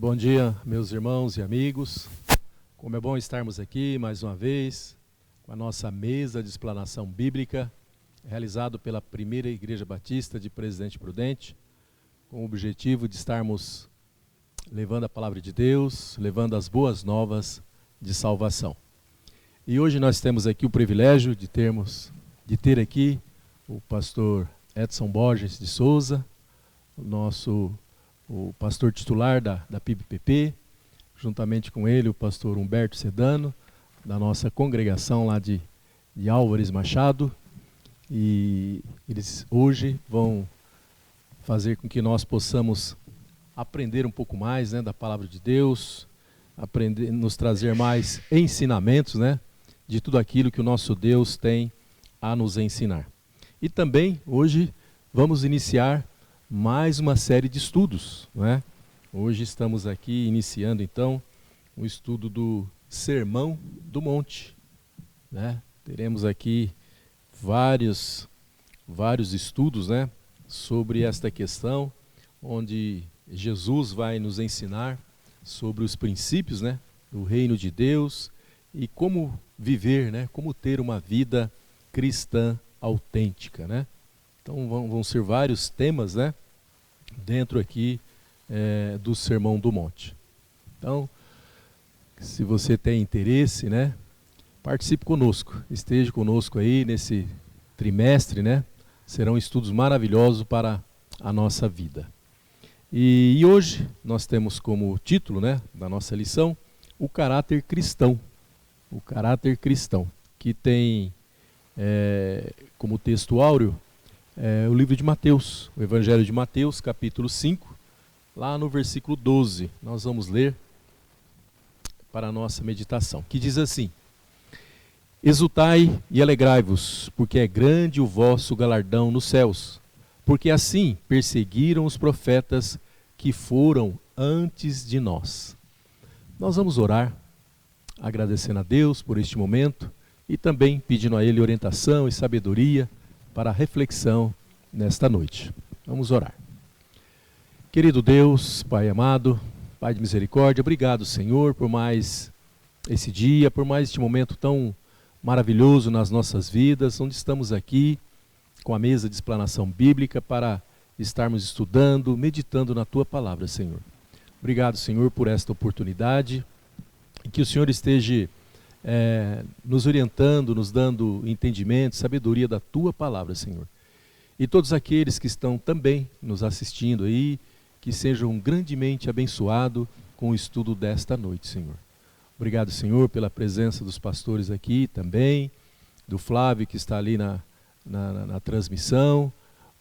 Bom dia, meus irmãos e amigos. Como é bom estarmos aqui mais uma vez com a nossa mesa de explanação bíblica, realizado pela Primeira Igreja Batista de Presidente Prudente, com o objetivo de estarmos levando a palavra de Deus, levando as boas novas de salvação. E hoje nós temos aqui o privilégio de ter aqui o pastor Edson Borges de Souza, o pastor titular da PIB-PP, juntamente com ele o pastor Humberto Sedano, da nossa congregação lá de Álvares Machado, e eles hoje vão fazer com que nós possamos aprender um pouco mais, da palavra de Deus, nos trazer mais ensinamentos, de tudo aquilo que o nosso Deus tem a nos ensinar. E também hoje vamos iniciar mais uma série de estudos, Hoje estamos aqui iniciando então o estudo do Sermão do Monte, Teremos aqui vários estudos, sobre esta questão, onde Jesus vai nos ensinar sobre os princípios, do reino de Deus e como viver, como ter uma vida cristã autêntica, Então vão ser vários temas, dentro aqui do Sermão do Monte. Então, se você tem interesse, participe conosco, esteja conosco aí nesse trimestre, Serão estudos maravilhosos para a nossa vida. E hoje nós temos como título, da nossa lição, o caráter cristão. O caráter cristão, que tem como texto áureo o livro de Mateus, o Evangelho de Mateus, capítulo 5, lá no versículo 12. Nós vamos ler para a nossa meditação, que diz assim: Exultai e alegrai-vos, porque é grande o vosso galardão nos céus, porque assim perseguiram os profetas que foram antes de nós. Nós vamos orar, agradecendo a Deus por este momento e também pedindo a Ele orientação e sabedoria para a reflexão nesta noite. Vamos orar. Querido Deus, Pai amado, Pai de misericórdia, obrigado, Senhor, por mais esse dia, por mais este momento tão maravilhoso nas nossas vidas, onde estamos aqui com a mesa de explanação bíblica para estarmos estudando, meditando na Tua palavra, Senhor. Obrigado, Senhor, por esta oportunidade e que o Senhor esteja nos orientando, nos dando entendimento, sabedoria da Tua palavra, Senhor. E todos aqueles que estão também nos assistindo aí, que sejam grandemente abençoados com o estudo desta noite, Senhor. Obrigado, Senhor, pela presença dos pastores aqui também, do Flávio que está ali na transmissão.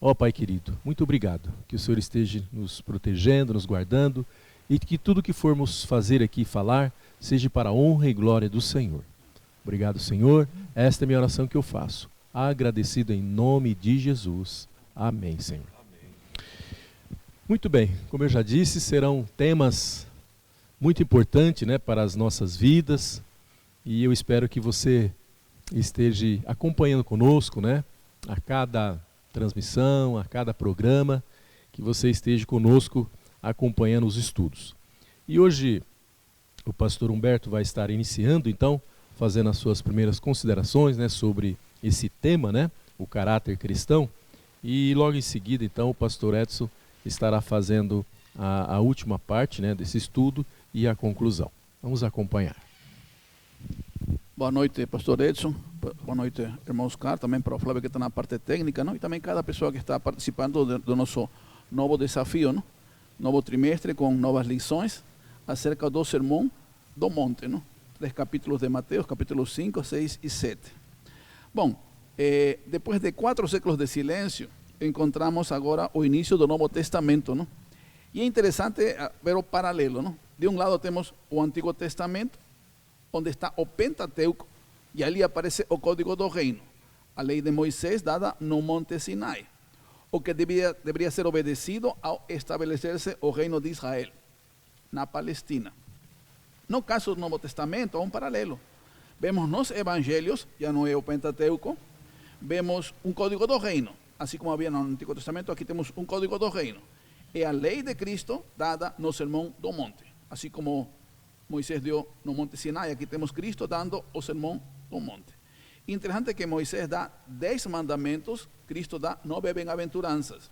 Ó Pai querido, muito obrigado, que o Senhor esteja nos protegendo, nos guardando, e que tudo que formos fazer aqui e falar, seja para a honra e glória do Senhor. Obrigado, Senhor. Esta é a minha oração que eu faço. Agradecido em nome de Jesus. Amém, Senhor. Amém. Muito bem, como eu já disse, serão temas muito importantes, para as nossas vidas. E eu espero que você esteja acompanhando conosco, a cada transmissão, a cada programa, que você esteja conosco acompanhando os estudos. E hoje o pastor Humberto vai estar iniciando, então, fazendo as suas primeiras considerações, sobre esse tema, o caráter cristão. E logo em seguida, então, o pastor Edson estará fazendo a última parte, desse estudo e a conclusão. Vamos acompanhar. Boa noite, pastor Edson. Boa noite, irmãos Carlos, também para o Flávio que está na parte técnica, e também cada pessoa que está participando do nosso novo desafio, novo trimestre com novas lições acerca do Sermão do Monte, 3 capítulos de Mateus, capítulos 5, 6 e 7. Bom, depois de 4 séculos de silêncio, encontramos agora o início do Novo Testamento, E é interessante ver o paralelo, De um lado temos o Antigo Testamento, onde está o Pentateuco, e ali aparece o Código do Reino, a lei de Moisés dada no Monte Sinai, o que deveria ser obedecido ao estabelecer-se o reino de Israel na Palestina. No caso do Novo Testamento, há um paralelo. Vemos nos evangelhos, já não é o Pentateuco, vemos um Código do Reino. Assim como havia no Antigo Testamento, aqui temos um Código do Reino. É a lei de Cristo dada no Sermão do Monte. Assim como Moisés deu no Monte Sinai, aqui temos Cristo dando o sermão do monte. Interessante que Moisés dá 10 mandamentos, Cristo dá 9 bem-aventuranças.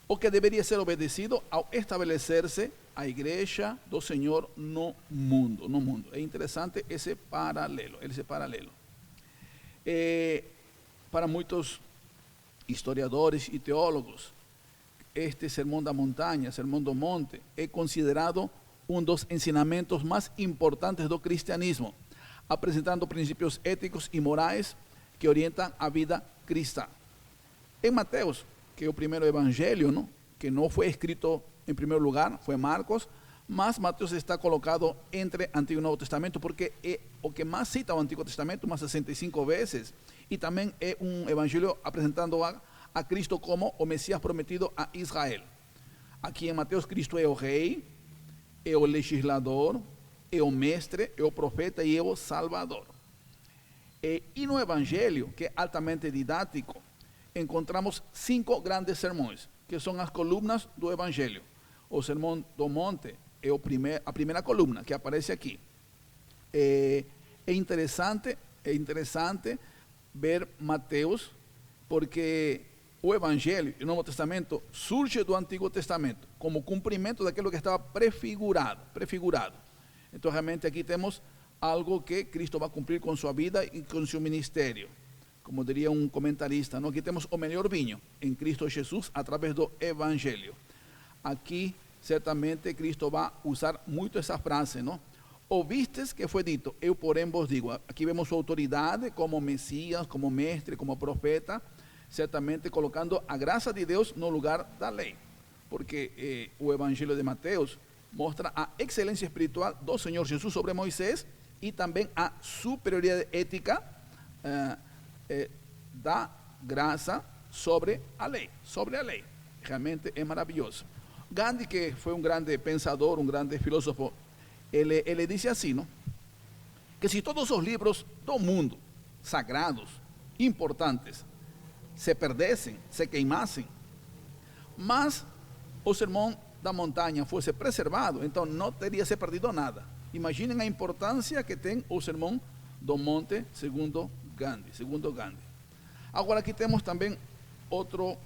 O que deveria ser obedecido ao estabelecer-se a igreja do Senhor no mundo. É interessante esse paralelo. Para muitos historiadores e teólogos, este sermão da montanha, sermão do monte, é considerado um dos ensinamentos mais importantes do cristianismo, apresentando princípios éticos e morais que orientam a vida cristã. Em Mateus, que é o primeiro evangelho, não? Que não foi escrito em primeiro lugar, foi Marcos, mas Mateus está colocado entre Antigo e Novo Testamento, porque é o que mais cita o Antigo Testamento, umas 65 vezes, e também é um evangelho apresentando a Cristo como o Messias prometido a Israel. Aqui em Mateus, Cristo é o rei, é o legislador, é o mestre, é o profeta e é o salvador. E no evangelho, que é altamente didático, encontramos 5 grandes sermões, que são as colunas do evangelho. O sermão do monte é a primeira coluna que aparece aqui. É interessante ver Mateus, porque o evangelho e o Novo Testamento surge do Antigo Testamento, como cumprimento daquilo que estava prefigurado. Então realmente aqui temos algo que Cristo vai cumprir com sua vida e com seu ministério. Como diria um comentarista, não? Aqui temos o melhor vinho em Cristo Jesus através do evangelho. Aqui certamente Cristo vai usar muito essa frase, não? Ouvistes que foi dito, eu porém vos digo. Aqui vemos sua autoridade como Messias, como mestre, como profeta, certamente colocando a graça de Deus no lugar da lei, porque o evangelho de Mateus mostra a excelência espiritual do Senhor Jesus sobre Moisés e também a superioridade ética da graça sobre a lei. Realmente é maravilhoso. Gandhi, que foi um grande pensador, um grande filósofo, ele disse assim, não? Que se todos os livros do mundo, sagrados, importantes, se perdessem, se queimassem, mas o sermão da montanha fosse preservado, então não teria se perdido nada. Imaginem a importância que tem o sermão do monte segundo Gandhi. Agora aqui temos também outro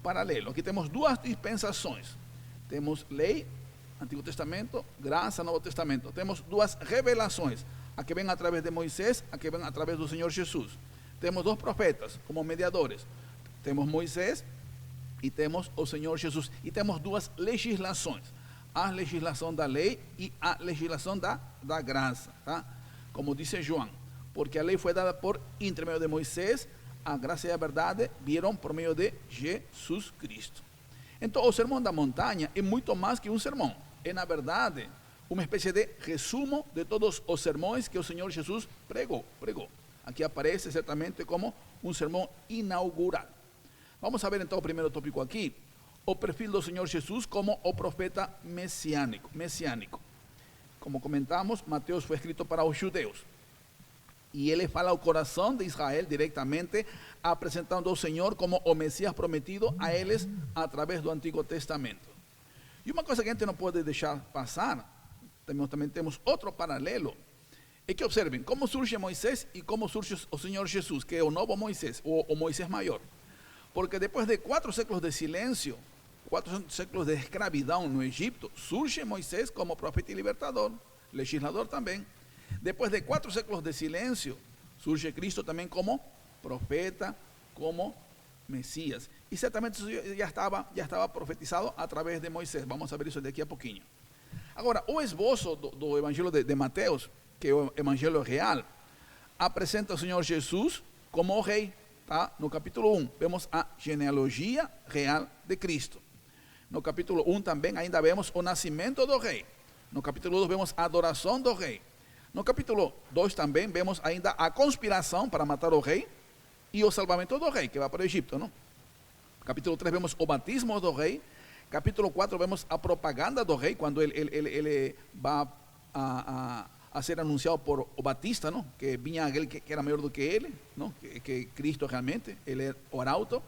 paralelo. Aqui temos 2 dispensações. Temos lei, Antigo Testamento, graça, Novo Testamento. Temos 2 revelações. A que vem através de Moisés, a que vem através do Senhor Jesus. Temos 2 profetas como mediadores. Temos Moisés e temos o Senhor Jesus. E temos 2 legislações. A legislação da lei e a legislação da graça. Tá? Como disse João. Porque a lei foi dada por intermédio de Moisés, a graça e a verdade vieram por meio de Jesus Cristo. Então o sermão da montanha é muito mais que um sermão. É na verdade uma espécie de resumo de todos os sermões que o Senhor Jesus pregou. Aqui aparece certamente como um sermão inaugural. Vamos a ver então o primeiro tópico aqui, o perfil do Senhor Jesus como o profeta messiânico. Como comentamos, Mateus foi escrito para os judeus. E ele fala ao coração de Israel diretamente, apresentando ao Senhor como o Messias prometido a eles através do Antigo Testamento. E uma coisa que a gente não pode deixar passar, também temos outro paralelo, é que observem como surge Moisés e como surge o Senhor Jesus, que é o novo Moisés, o Moisés maior. Porque depois de 4 séculos de silêncio, 4 séculos de escravidão no Egito, surge Moisés como profeta e libertador, legislador também. Depois de 4 séculos de silêncio, surge Cristo também como profeta, como Messias. E certamente isso já estava profetizado através de Moisés. Vamos ver isso daqui a pouquinho. Agora, o esboço do Evangelho de Mateus, que é o Evangelho real, apresenta o Senhor Jesus como o rei. Tá? No capítulo 1, vemos a genealogia real de Cristo. No capítulo 1 também ainda vemos o nascimento do rei. No capítulo 2 vemos a adoração do rei. No capítulo 2 também vemos ainda a conspiração para matar o rei e o salvamento do rei, que vai para o Egito, não? Capítulo 3 vemos o batismo do rei. Capítulo 4 vemos a propaganda do rei, quando ele vai a ser anunciado por o Batista, não? Que vinha aquele que era maior do que ele, não? Que Cristo realmente, ele é o arauto.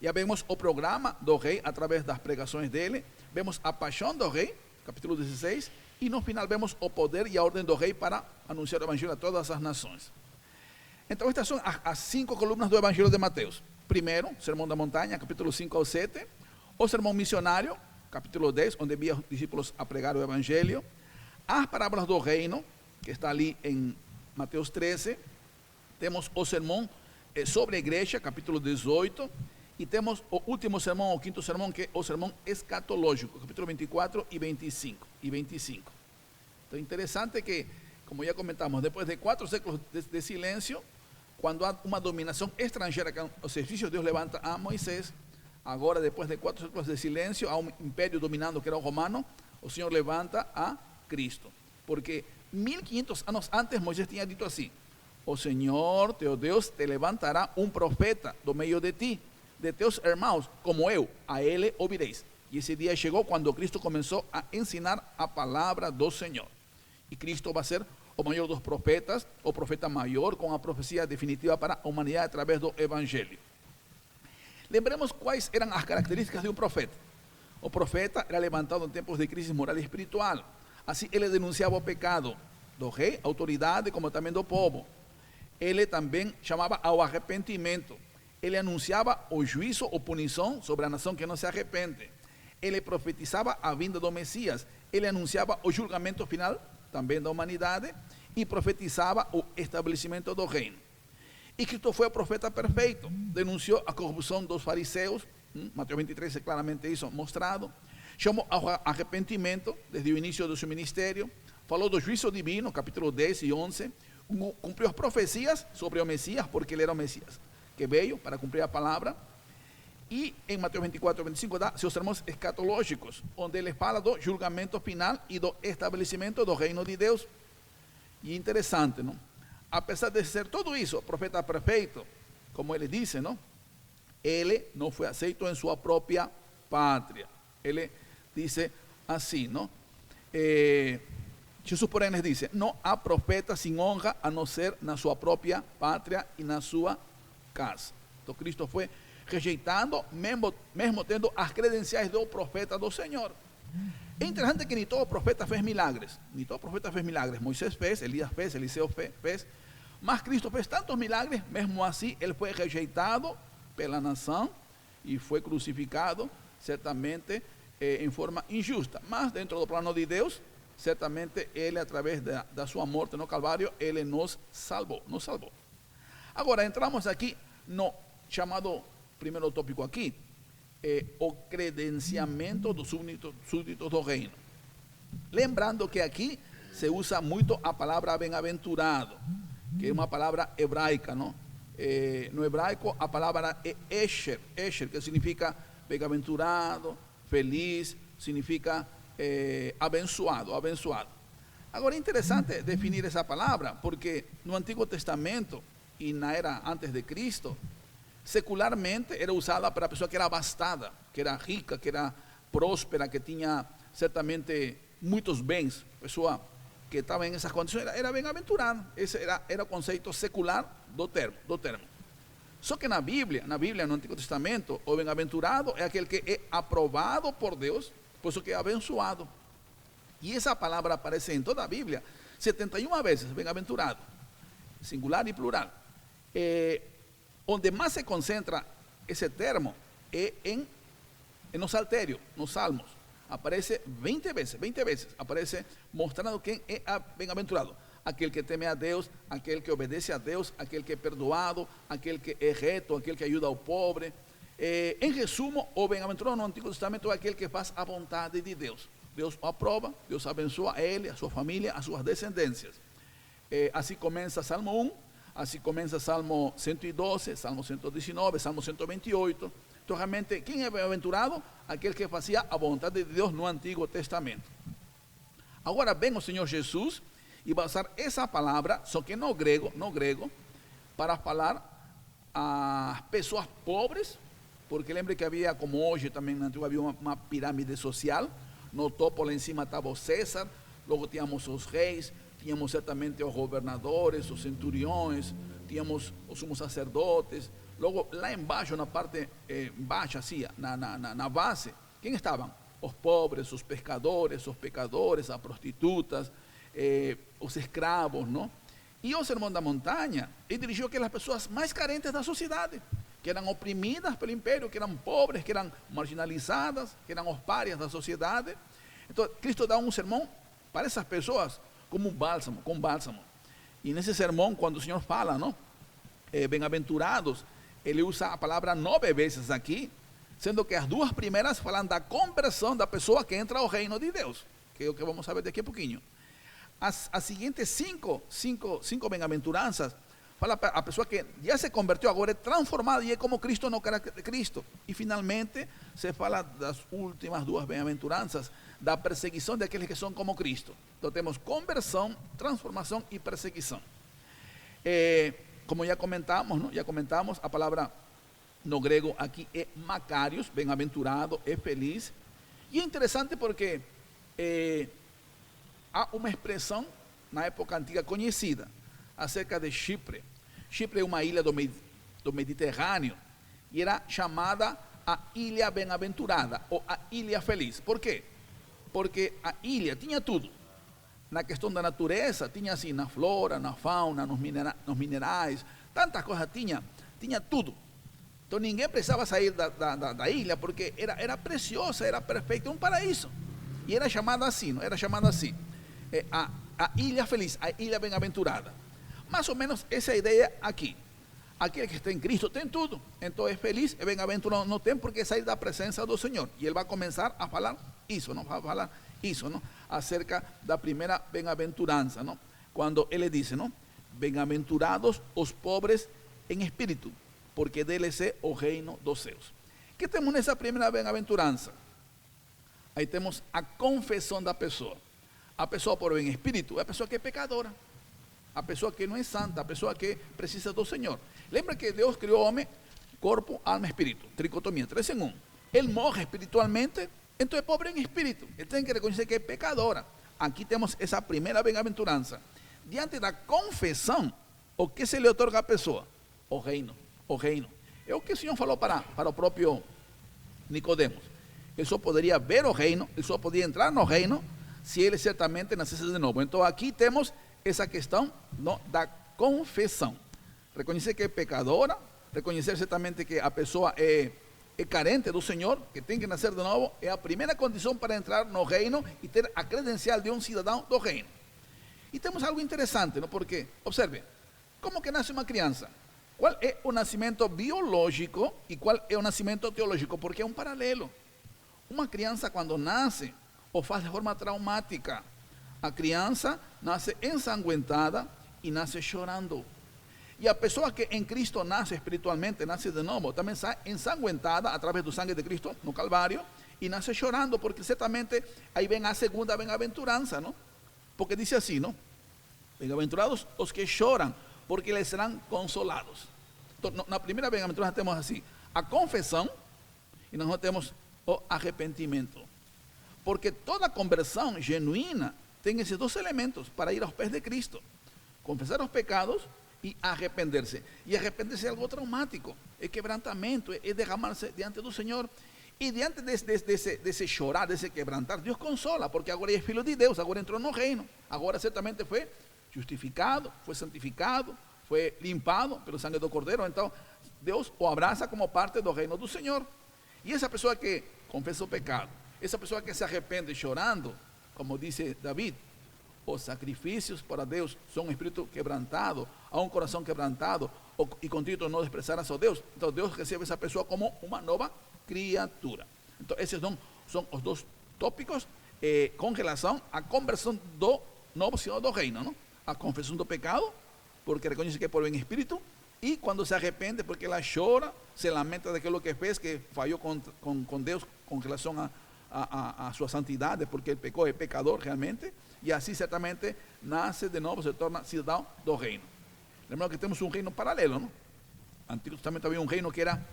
Já vemos o programa do rei através das pregações dele. Vemos a paixão do rei, capítulo 16. E no final vemos o poder e a ordem do rei para anunciar o evangelho a todas as nações. Então estas são as 5 colunas do evangelho de Mateus. Primeiro, Sermão da Montanha, capítulo 5 ao 7. O sermão missionário, capítulo 10, onde envia os discípulos a pregar o evangelho. As parábolas do reino, que está ali em Mateus 13. Temos o sermão sobre a igreja, capítulo 18. E temos o último sermão, o quinto sermão, que é o sermão escatológico, capítulo 24 e 25. Então, interessante que, como já comentamos, depois de 4 séculos de silêncio, quando há uma dominação estrangeira, que os egípcios, Deus levanta a Moisés. Agora, depois de 4 séculos de silêncio, há um império dominando que era o romano, o Senhor levanta a Cristo. Porque 1500 anos antes, Moisés tinha dito assim: o Senhor, teu Deus, te levantará um profeta do meio de ti, de teus irmãos, como eu, a ele ouvireis. E esse dia chegou quando Cristo começou a ensinar a palavra do Senhor. E Cristo vai ser o maior dos profetas, o profeta maior, com a profecia definitiva para a humanidade através do Evangelho. Lembremos quais eram as características de um profeta. O profeta era levantado em tempos de crise moral e espiritual. Assim, ele denunciava o pecado do rei, autoridade, como também do povo. Ele também chamava ao arrependimento. Ele anunciava o juízo ou punição sobre a nação que não se arrepende. Ele profetizava a vinda do Messias. Ele anunciava o julgamento final também da humanidade e profetizava o estabelecimento do reino. E Cristo foi o profeta perfeito. Denunciou a corrupção dos fariseus. Mateus 23 é claramente isso mostrado. Chamou ao arrependimento desde o início do seu ministério. Falou do juízo divino, capítulo 10 e 11. Cumpriu as profecias sobre o Messias, porque ele era o Messias que veio para cumprir a palavra. E em Mateus 24 e 25 dá seus sermões escatológicos, onde ele fala do julgamento final e do estabelecimento do reino de Deus. E interessante, não? Apesar de ser tudo isso, o profeta perfeito, como ele disse, não? Ele não foi aceito em sua própria pátria. Ele disse assim, não? Jesus, porém, les dice: não há profeta sem honra a não ser na sua própria pátria e na sua casa. Então Cristo foi rejeitado, mesmo tendo as credenciais do profeta do Senhor. É interessante que nem todo profeta fez milagres. Nem todo profeta fez milagres. Moisés fez, Elías fez, Eliseu fez. Mas Cristo fez tantos milagres, mesmo assim ele foi rejeitado pela nação e foi crucificado, certamente em forma injusta. Mas dentro do plano de Deus, certamente ele, através da sua morte no Calvário, ele nos salvou. Agora entramos aqui no chamado primeiro tópico aqui, o credenciamento dos súditos do reino. Lembrando que aqui se usa muito a palavra bem-aventurado, que é uma palavra hebraica, não? No hebraico a palavra é esher, que significa bem-aventurado, feliz, significa abençoado. Agora é interessante definir essa palavra, porque no Antigo Testamento e na era antes de Cristo, secularmente era usada para a pessoa que era abastada, que era rica, que era próspera, que tinha certamente muitos bens. Pessoa que estava em essas condições era bem-aventurada. Esse era o conceito secular do termo. Só que na Bíblia, no Antigo Testamento, o bem-aventurado é aquele que é aprovado por Deus, por isso que é abençoado. E essa palavra aparece em toda a Bíblia 71 vezes, bem-aventurado, singular e plural. Onde mais se concentra esse termo é no Saltério, nos Salmos. Aparece 20 vezes, aparece mostrando quem é bem-aventurado. Aquele que teme a Deus, aquele que obedece a Deus, aquele que é perdoado, aquele que é reto, aquele que ajuda ao pobre. Em resumo, o bem-aventurado no Antigo Testamento é aquele que faz a vontade de Deus. Deus o aprova, Deus abençoa a ele, a sua família, a suas descendências. Assim começa Salmo 1, assim começa Salmo 112, Salmo 119, Salmo 128. Então, realmente, quem é bem-aventurado? Aquele que fazia a vontade de Deus no Antigo Testamento. Agora vem o Senhor Jesus e vai usar essa palavra, só que no grego, para falar a pessoas pobres, porque lembre que havia, como hoje também na antiga, havia uma pirâmide social. No topo lá em cima estava o César, logo tínhamos os reis, tínhamos certamente os governadores, os centuriões, tínhamos os sumos sacerdotes. Logo lá embaixo, na parte baixa, assim, na base, quem estavam? os pobres, os pecadores, as prostitutas, os escravos, não? E o Sermão da Montanha, ele dirigiu aquelas pessoas mais carentes da sociedade, que eram oprimidas pelo império, que eram pobres, que eram marginalizadas, que eram os párias da sociedade. Então, Cristo dá um sermão para essas pessoas como um bálsamo, com bálsamo. E nesse sermão, quando o Senhor fala, não? Bem-aventurados, ele usa a palavra 9 vezes aqui, sendo que as 2 primeiras falam da conversão da pessoa que entra ao reino de Deus, que é o que vamos saber daqui a pouquinho. As seguintes 5 bem-aventuranças fala para a pessoa que já se converteu, agora é transformada e é como Cristo no caráter de Cristo. E finalmente se fala das últimas 2 bem-aventuranças, da perseguição daqueles que são como Cristo. Então temos conversão, transformação e perseguição. Como já comentamos, ¿no? Já comentamos, a palavra no grego aqui é Macarios, bem-aventurado, é feliz. E é interessante porque há uma expressão na época antiga conhecida acerca de Chipre. Chipre é uma ilha do Mediterrâneo e era chamada a Ilha Bem-aventurada ou a Ilha Feliz. Por quê? Porque a ilha tinha tudo. Na questão da natureza, tinha assim, na flora, na fauna, nos minerais, tantas coisas tinha tudo. Então ninguém precisava sair da ilha, porque era preciosa, era perfeita, um paraíso. E era chamada assim, não? Era chamada assim, a ilha feliz, a ilha bem-aventurada. Mais ou menos essa é a ideia aqui. Aquele que está em Cristo tem tudo, então é feliz, é bem-aventurado, não tem por que sair da presença do Senhor. E ele vai começar a falar isso, não? Vai falar isso, não? Acerca da primeira bem-aventurança, não? Quando ele diz, não? Bem-aventurados os pobres em espírito, porque deles é o reino dos céus. O que temos nessa primeira bem-aventurança? Aí temos a confissão da pessoa. A pessoa pobre em espírito é a pessoa que é pecadora, a pessoa que não é santa, a pessoa que precisa do Senhor. Lembra que Deus criou o homem, corpo, alma e espírito, tricotomia, 3 em 1. Ele morre espiritualmente, então é pobre em espírito. Ele tem que reconhecer que é pecadora. Aqui temos essa primeira bem-aventurança. Diante da confissão, o que se lhe otorga à pessoa? O reino. O reino. É o que o Senhor falou para o próprio Nicodemos. Ele só poderia ver o reino, ele só podia entrar no reino, se ele certamente nascesse de novo. Então aqui temos essa questão, não, da confissão. Reconhecer que é pecadora, reconhecer certamente que a pessoa é carente do Senhor, que tem que nascer de novo, é a primeira condição para entrar no reino e ter a credencial de um cidadão do reino. E temos algo interessante, não? Porque, observe, como que nasce uma criança? Qual é o nascimento biológico e qual é o nascimento teológico? Porque é um paralelo. Uma criança, quando nasce, o faz de forma traumática. A criança nasce ensanguentada e nasce chorando. E a pessoa que em Cristo nasce espiritualmente, nasce de novo, também sai ensanguentada através do sangue de Cristo no Calvário e nasce chorando, porque certamente aí vem a segunda bem-aventurança, não? Porque diz assim, não? Bem-aventurados os que choram, porque eles serão consolados. Então, na primeira bem-aventurança temos assim, a confissão e nós temos o arrependimento. Porque toda conversão genuína tem esses 2 elementos para ir aos pés de Cristo: confessar os pecados e arrepender-se. E arrepender-se é algo traumático, é quebrantamento, é derramar-se diante do Senhor. E diante desse chorar, desse quebrantar, Deus consola, porque agora é filho de Deus, agora entrou no reino, agora certamente foi justificado, foi santificado, foi limpado pelo sangue do Cordeiro. Então Deus o abraça como parte do reino do Senhor. E essa pessoa que confessa o pecado, essa pessoa que se arrepende chorando, como disse David, os sacrifícios para Deus são um espírito quebrantado, a um coração quebrantado e contrito não desprezarás a Deus. Então Deus recebe essa pessoa como uma nova criatura. Então esses são os 2 tópicos com relação à conversão do novo cidadão do reino, não? A confissão do pecado, porque reconhece que é pobre em espírito, e quando se arrepende, porque ela chora, se lamenta daquilo que fez, que falhou com Deus com relação a sua santidade, porque ele pecou, é pecador realmente, e assim certamente nasce de novo, se torna cidadão do reino. Lembrando que temos um reino paralelo, não? Antigo Testamento havia um reino que era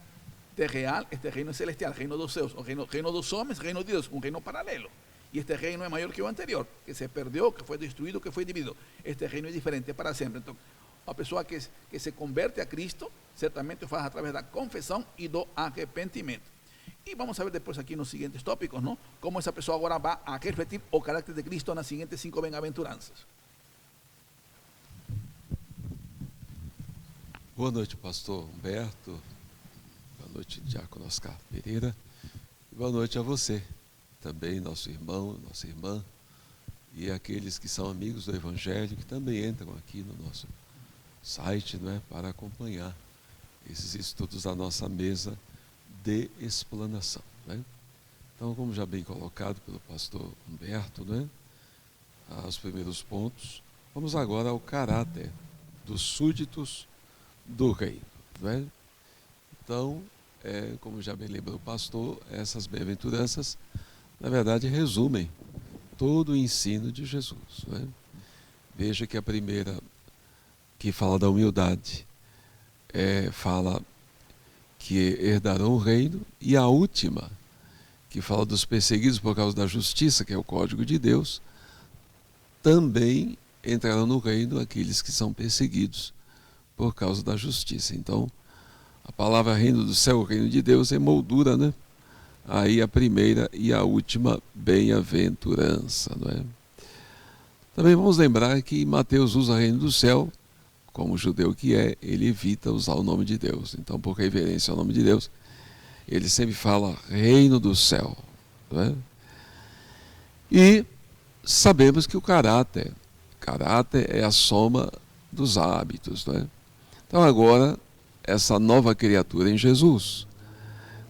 terreal, este reino é celestial, reino dos céus, o reino dos homens, reino de Deus, um reino paralelo. E este reino é maior que o anterior, que se perdeu, que foi destruído, que foi dividido. Este reino é diferente, é para sempre. Então, a pessoa que se converte a Cristo, certamente o faz através da confissão e do arrependimento. E vamos a ver depois aqui nos seguintes tópicos, não? Como essa pessoa agora vai a refletir o caráter de Cristo nas seguintes 5 bem-aventuranças. Boa noite, pastor Humberto. Boa noite, diácono Oscar Pereira. E boa noite a você, também nosso irmão, nossa irmã, e aqueles que são amigos do Evangelho, que também entram aqui no nosso site, não é, para acompanhar esses estudos da nossa mesa de explanação. Né? Então, como já bem colocado pelo pastor Humberto, né, os primeiros pontos, vamos agora ao caráter dos súditos do reino. Né? Então, como já bem lembrou o pastor, essas bem-aventuranças, na verdade, resumem todo o ensino de Jesus. Né? Veja que a primeira, que fala da humildade, fala que herdarão o reino, e a última, que fala dos perseguidos por causa da justiça, que é o código de Deus, também entrarão no reino aqueles que são perseguidos por causa da justiça. Então, a palavra reino do céu, o reino de Deus, é moldura, né? Aí a primeira e a última bem-aventurança, não é? Também vamos lembrar que Mateus usa reino do céu, como judeu que é, ele evita usar o nome de Deus. Então, por reverência ao nome de Deus, ele sempre fala reino do céu. Não é? E sabemos que o caráter é a soma dos hábitos. Não é? Então, agora, essa nova criatura em Jesus,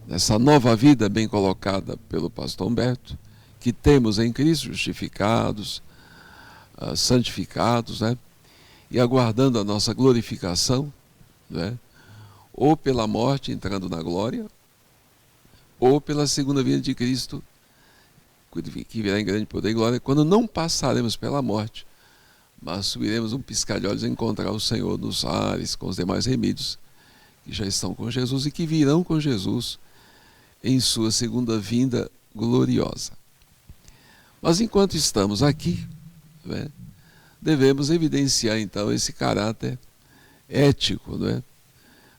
essa nova vida bem colocada pelo pastor Humberto, que temos em Cristo, justificados, santificados, né? E aguardando a nossa glorificação, né? Ou pela morte, entrando na glória, ou pela segunda vinda de Cristo, que virá em grande poder e glória, quando não passaremos pela morte, mas subiremos um piscar de olhos a encontrar o Senhor nos ares, com os demais remidos, que já estão com Jesus e que virão com Jesus em sua segunda vinda gloriosa. Mas enquanto estamos aqui, né, devemos evidenciar então esse caráter ético, não é?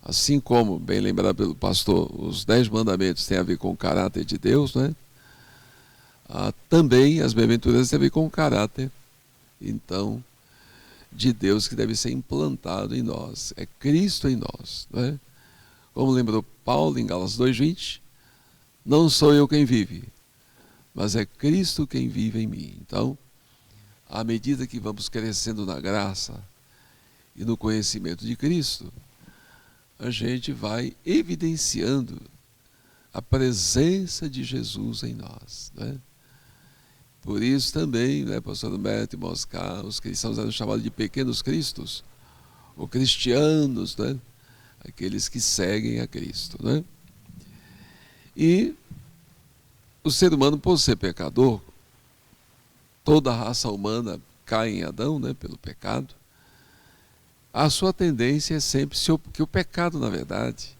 Assim como, bem lembrado pelo pastor, os 10 mandamentos têm a ver com o caráter de Deus, não é? Também as bem-aventuranças têm a ver com o caráter, então, de Deus que deve ser implantado em nós. É Cristo em nós, não é? Como lembrou Paulo em Gálatas 2:20, não sou eu quem vive, mas é Cristo quem vive em mim. Então, à medida que vamos crescendo na graça e no conhecimento de Cristo, a gente vai evidenciando a presença de Jesus em nós. Né? Por isso também, né, pastor Humberto e Moscar, os cristãos eram chamados de pequenos cristos, ou cristianos, né? Aqueles que seguem a Cristo. Né? E o ser humano, por ser pecador, toda a raça humana cai em Adão, né, pelo pecado, a sua tendência é sempre que o pecado, na verdade,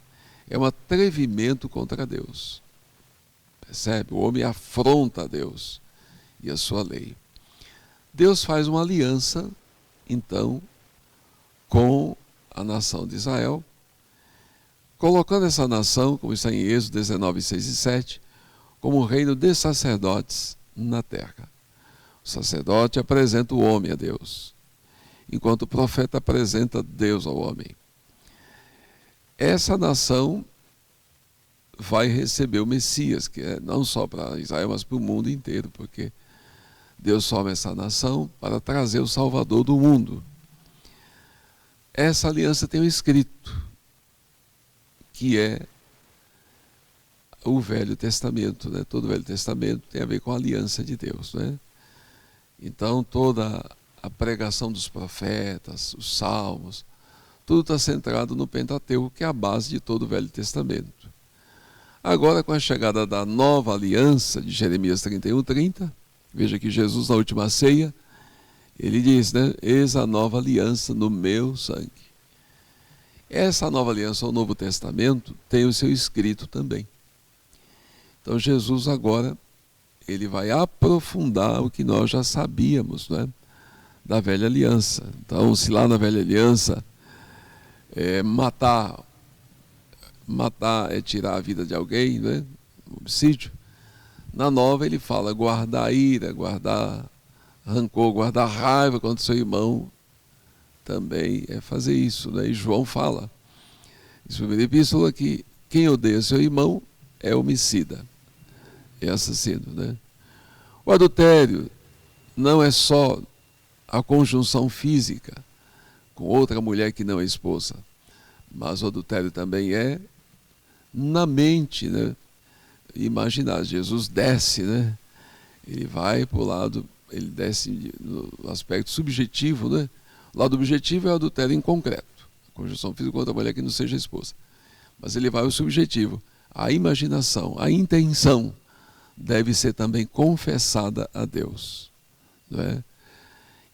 é um atrevimento contra Deus. Percebe? O homem afronta a Deus e a sua lei. Deus faz uma aliança, então, com a nação de Israel, colocando essa nação, como está em Êxodo 19, 6 e 7, como um reino de sacerdotes na terra. O sacerdote apresenta o homem a Deus, enquanto o profeta apresenta Deus ao homem. Essa nação vai receber o Messias, que é não só para Israel, mas para o mundo inteiro, porque Deus forma essa nação para trazer o Salvador do mundo. Essa aliança tem um escrito, que é o Velho Testamento, né? Todo o Velho Testamento tem a ver com a aliança de Deus, né? Então toda a pregação dos profetas, os salmos, tudo está centrado no Pentateuco, que é a base de todo o Velho Testamento. Agora, com a chegada da nova aliança de Jeremias 31:30, veja que Jesus, na última ceia, ele diz, né? Eis a nova aliança no meu sangue. Essa nova aliança, o Novo Testamento, tem o seu escrito também. Então Jesus agora, ele vai aprofundar o que nós já sabíamos, né, da velha aliança. Então, se lá na velha aliança, matar é tirar a vida de alguém, né, homicídio. Na nova ele fala guardar ira, guardar rancor, guardar raiva contra o seu irmão, também é fazer isso, né? E João fala, em sua primeira epístola, que quem odeia seu irmão é homicida, é assassino, né? O adultério não é só a conjunção física com outra mulher que não é esposa, mas o adultério também é na mente, né? Imaginar, Jesus desce, né? Ele vai para o lado, ele desce no aspecto subjetivo, né? O lado objetivo é o adultério em concreto, a conjunção física com outra mulher que não seja esposa. Mas ele vai ao subjetivo, a imaginação, a intenção deve ser também confessada a Deus, não é?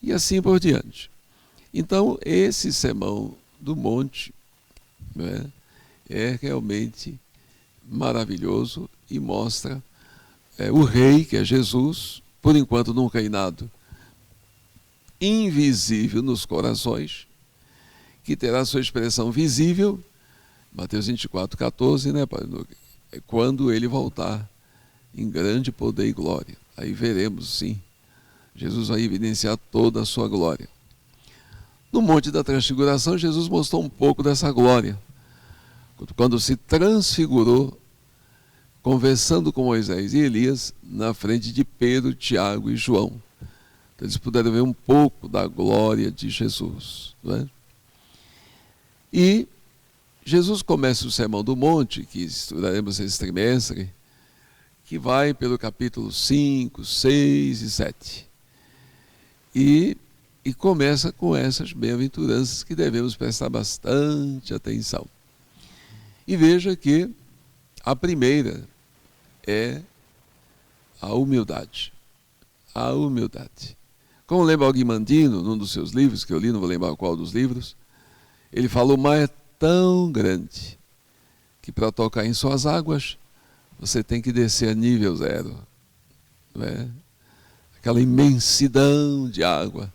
E assim por diante. Então, esse sermão do monte, não é realmente maravilhoso e mostra o rei, que é Jesus, por enquanto num reinado invisível nos corações, que terá sua expressão visível, Mateus 24:14, né, quando ele voltar em grande poder e glória. Aí veremos, sim, Jesus vai evidenciar toda a sua glória. No Monte da Transfiguração, Jesus mostrou um pouco dessa glória, quando se transfigurou, conversando com Moisés e Elias, na frente de Pedro, Tiago e João. Então, eles puderam ver um pouco da glória de Jesus, não é? E Jesus começa o Sermão do Monte, que estudaremos esse trimestre, que vai pelo capítulo 5, 6 e 7. E começa com essas bem-aventuranças que devemos prestar bastante atenção. E veja que a primeira é a humildade. A humildade. Como lembra o Guimandino, num dos seus livros, que eu li, não vou lembrar qual dos livros, ele falou: o mar é tão grande que para tocar em suas águas, você tem que descer a nível zero. Não é? Aquela imensidão de água,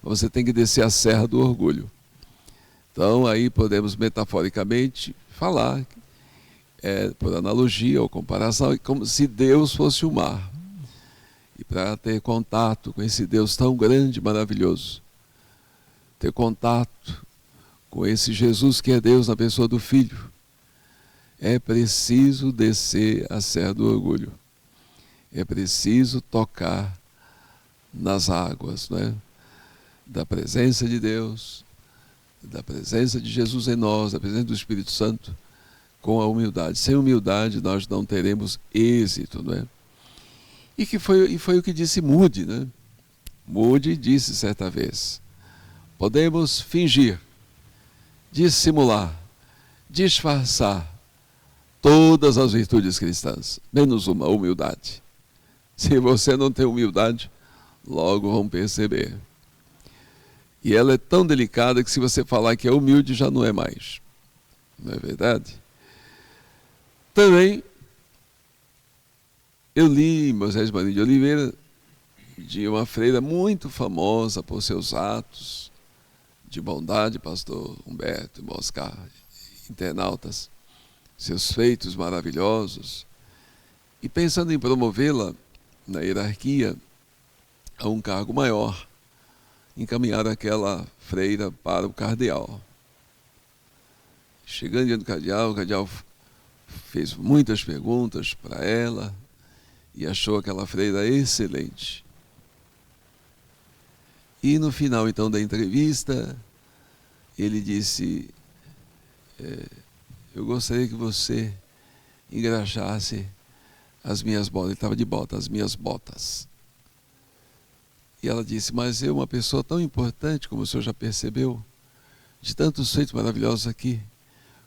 você tem que descer a Serra do Orgulho. Então, aí podemos metaforicamente falar, por analogia ou comparação, como se Deus fosse o mar. E para ter contato com esse Deus tão grande e maravilhoso, ter contato com esse Jesus que é Deus na pessoa do Filho, é preciso descer a Serra do Orgulho. É preciso tocar nas águas, né? Da presença de Deus, da presença de Jesus em nós, da presença do Espírito Santo, com a humildade. Sem humildade nós não teremos êxito, não é? E foi o que disse Moody, né? Moody disse certa vez: podemos fingir, dissimular, disfarçar todas as virtudes cristãs, menos uma, a humildade. Se você não tem humildade, logo vão perceber. E ela é tão delicada que se você falar que é humilde, já não é mais. Não é verdade? Também, eu li Moisés Marinho de Oliveira, de uma freira muito famosa por seus atos de bondade, pastor Humberto e Oscar, internautas, seus feitos maravilhosos, e pensando em promovê-la na hierarquia a um cargo maior, encaminharam aquela freira para o cardeal. Chegando diante do cardeal fez muitas perguntas para ela e achou aquela freira excelente. E no final, então, da entrevista, ele disse: eu gostaria que você engraxasse as minhas botas. Ele estava de bota, as minhas botas. E ela disse: mas eu, uma pessoa tão importante, como o senhor já percebeu, de tantos feitos maravilhosos aqui,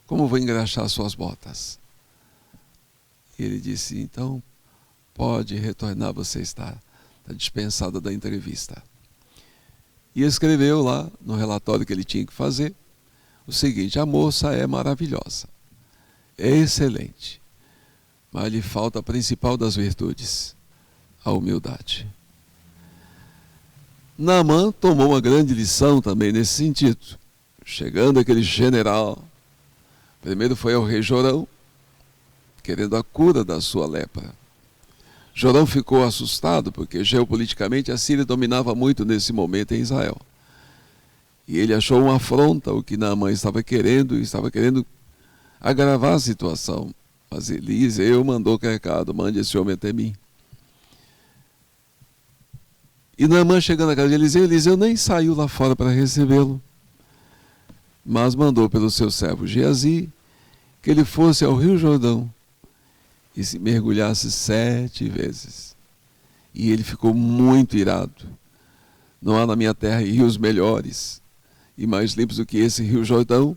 como vou engraxar suas botas? E ele disse: então, pode retornar, você está dispensada da entrevista. E escreveu lá, no relatório que ele tinha que fazer, o seguinte: a moça é maravilhosa, é excelente, mas lhe falta a principal das virtudes, a humildade. Naamã tomou uma grande lição também nesse sentido. Chegando aquele general, primeiro foi ao rei Jorão, querendo a cura da sua lepra. Jorão ficou assustado, porque geopoliticamente a Síria dominava muito nesse momento em Israel. E ele achou uma afronta o que Naamã estava querendo agravar a situação. Mas Eliseu mandou que recado: mande esse homem até mim. E Naamã, chegando na casa de Eliseu, Eliseu nem saiu lá fora para recebê-lo, mas mandou pelo seu servo Geazi que ele fosse ao Rio Jordão e se mergulhasse 7 vezes. E ele ficou muito irado. Não há na minha terra rios melhores e mais limpos do que esse Rio Jordão.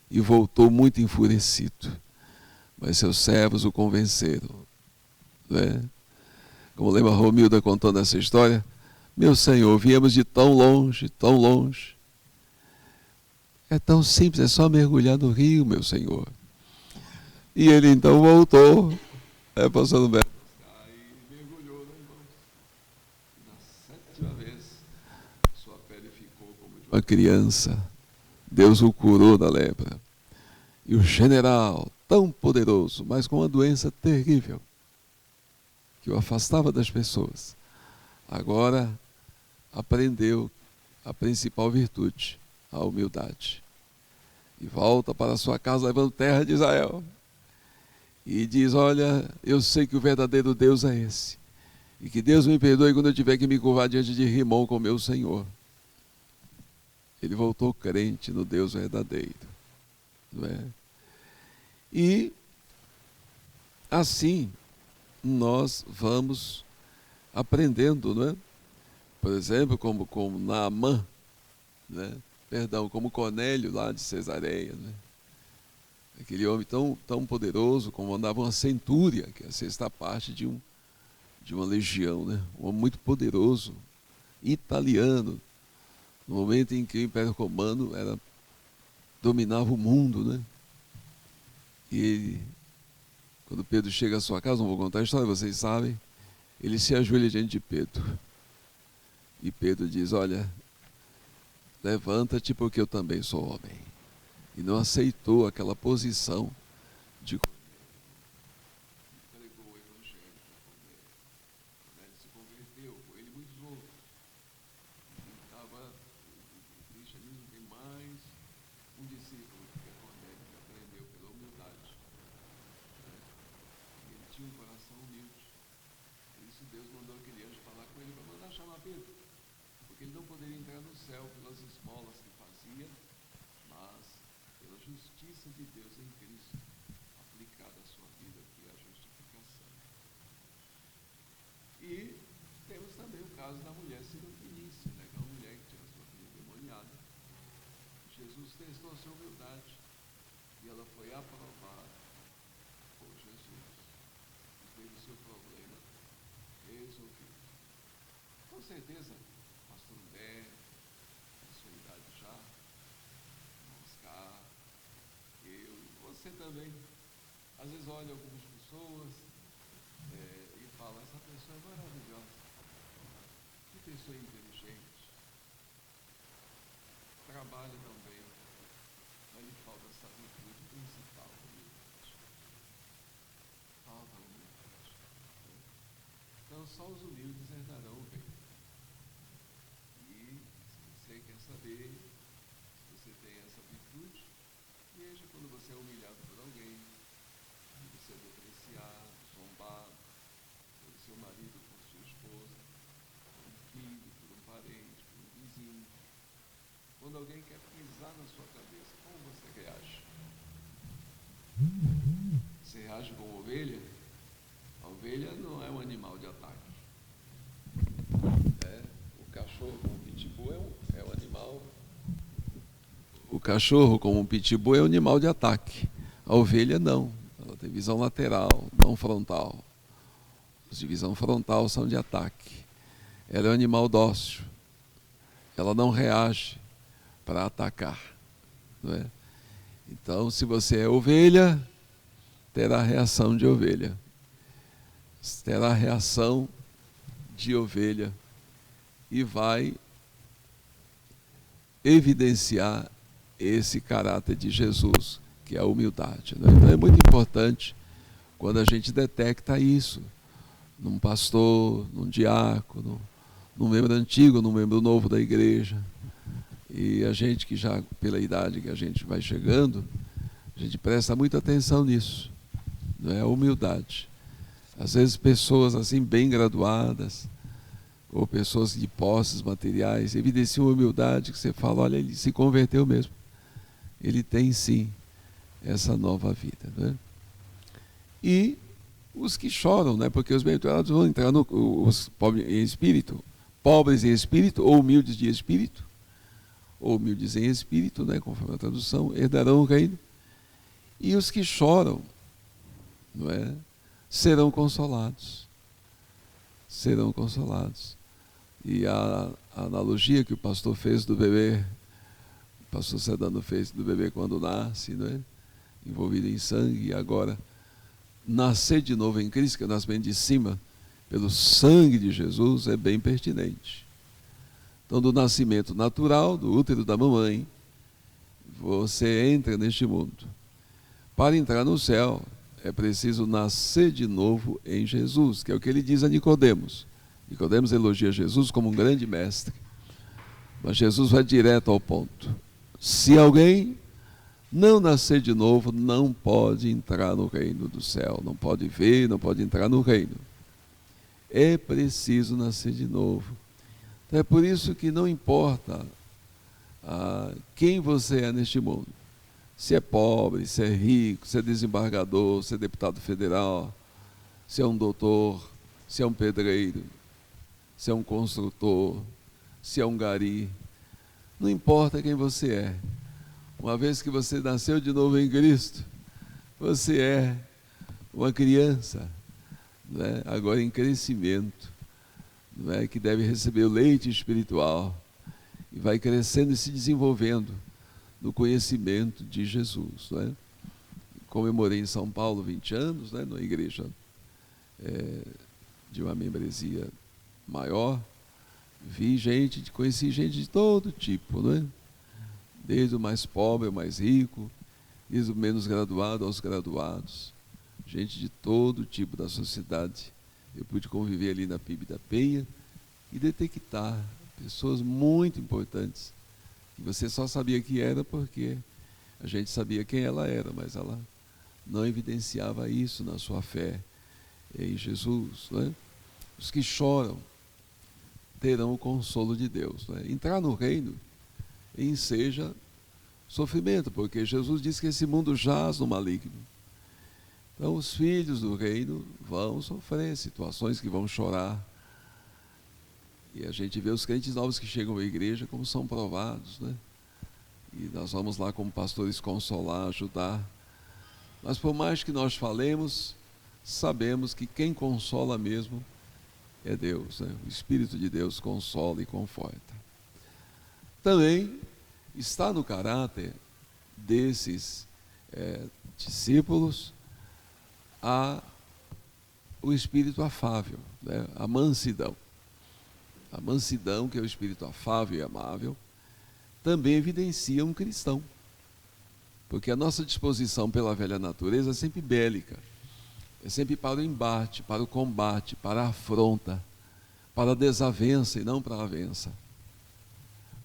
E voltou muito enfurecido. Mas seus servos o convenceram. Não é? Como lembra Romilda contando essa história? Meu Senhor, viemos de tão longe, tão longe. É tão simples, é só mergulhar no rio, meu Senhor. E ele então voltou, pastor Humberto, e mergulhou, né, irmãos? Na 7ª vez, sua pele ficou como de uma criança. Deus o curou da lepra. E o general, tão poderoso, mas com uma doença terrível, que o afastava das pessoas, agora aprendeu a principal virtude, a humildade. E volta para sua casa levando terra de Israel. E diz: olha, eu sei que o verdadeiro Deus é esse. E que Deus me perdoe quando eu tiver que me curvar diante de Rimon com meu Senhor. Ele voltou crente no Deus verdadeiro. Não é? E assim nós vamos aprendendo, não é? Por exemplo, como Naamã, né? Como Cornélio lá de Cesareia, né? Aquele homem tão poderoso, comandava uma centúria, que é a 6ª parte de uma legião, né? Um homem muito poderoso, italiano, no momento em que o Império Romano dominava o mundo, né? E ele, quando Pedro chega à sua casa, não vou contar a história, vocês sabem, ele se ajoelha diante de Pedro. E Pedro diz: olha, levanta-te porque eu também sou homem. E não aceitou aquela posição de pregou o evangelho para Cornélio. Cornélio se converteu, com ele muitos outros. O cristianismo tem mais um discípulo, que é Cornélio, que aprendeu pela humildade. Ele tinha um coração humilde. Por isso Deus mandou aquele anjo falar com ele para mandar chamar Pedro. Porque ele não poderia entrar no céu pelas esmolas que fazia, mas pela justiça de Deus em Cristo, aplicada à sua vida, que é a justificação. E temos também o caso da mulher Sirofenícia, né, que é uma mulher que tinha a sua filha demoniada. Jesus testou a sua humildade e ela foi aprovada por Jesus. E teve o seu problema resolvido. Com certeza, pastor Humberto, a sua idade já, Oscar, eu e você também, às vezes olha algumas pessoas e fala: essa pessoa é maravilhosa, que pessoa inteligente, trabalha também, mas lhe falta essa virtude principal, humildade. Falta humildade. Então só os humildes herdarão o bem. E se você quer saber se você tem essa virtude, veja quando você é humilhado por alguém, quando você é depreciado, zombado, pelo seu marido, por sua esposa, por um filho, por um parente, por um vizinho. Quando alguém quer pisar na sua cabeça, como você reage? Você reage como ovelha? A ovelha não é um animal de ataque. O cachorro como pitbull é um animal. O cachorro como um pitbull é um animal de ataque. A ovelha não. Ela tem visão lateral, não frontal. Os de visão frontal são de ataque. Ela é um animal dócil. Ela não reage para atacar. Não é? Então, se você é ovelha, terá reação de ovelha. Terá reação de ovelha e vai evidenciar esse caráter de Jesus, que é a humildade. Né? Então é muito importante quando a gente detecta isso num pastor, num diácono, num membro antigo, num membro novo da igreja. E a gente que já, pela idade que a gente vai chegando, a gente presta muita atenção nisso, não é? A humildade. Às vezes pessoas assim bem graduadas, ou pessoas de posses materiais, evidenciam humildade, que você fala, olha, ele se converteu mesmo. Ele tem sim essa nova vida, né? E os que choram, né? Porque os bem-aventurados vão entrar os pobres em espírito, ou humildes de espírito, ou humildes em espírito, né? Conforme a tradução, herdarão o reino. E os que choram, não é? Serão consolados. Serão consolados. E a analogia que o pastor fez do bebê, o pastor Sedano fez do bebê quando nasce, não é? Envolvido em sangue, e agora nascer de novo em Cristo, que é o nascimento de cima, pelo sangue de Jesus, é bem pertinente. Então, do nascimento natural, do útero da mamãe, você entra neste mundo. Para entrar no céu, é preciso nascer de novo em Jesus, que é o que ele diz a Nicodemos. Nicodemos elogia Jesus como um grande mestre, mas Jesus vai direto ao ponto. Se alguém não nascer de novo, não pode entrar no reino do céu, não pode ver, não pode entrar no reino. É preciso nascer de novo. Então é por isso que não importa quem você é neste mundo, se é pobre, se é rico, se é desembargador, se é deputado federal, se é um doutor, se é um pedreiro, se é um construtor, se é um gari, não importa quem você é. Uma vez que você nasceu de novo em Cristo, você é uma criança, não é? Agora em crescimento, não é? Que deve receber o leite espiritual e vai crescendo e se desenvolvendo no conhecimento de Jesus, não é? Comemorei em São Paulo 20 anos, né, na igreja de uma membresia maior. Conheci gente de todo tipo, não é? Desde o mais pobre ao mais rico, desde o menos graduado aos graduados, gente de todo tipo da sociedade. Eu pude conviver ali na PIB da Penha e detectar pessoas muito importantes, que você só sabia que era porque a gente sabia quem ela era, mas ela não evidenciava isso na sua fé em Jesus, não é? Os que choram terão o consolo de Deus, não é? Entrar no reino enseja sofrimento, porque Jesus disse que esse mundo jaz no maligno. Então os filhos do reino vão sofrer situações que vão chorar. E a gente vê os crentes novos que chegam à igreja como são provados, né? E nós vamos lá como pastores consolar, ajudar. Mas por mais que nós falemos, sabemos que quem consola mesmo é Deus, né? O Espírito de Deus consola e conforta. Também está no caráter desses discípulos o espírito afável, né? A mansidão. A mansidão, que é o espírito afável e amável, também evidencia um cristão. Porque a nossa disposição pela velha natureza é sempre bélica, é sempre para o embate, para o combate, para a afronta, para a desavença e não para a avença.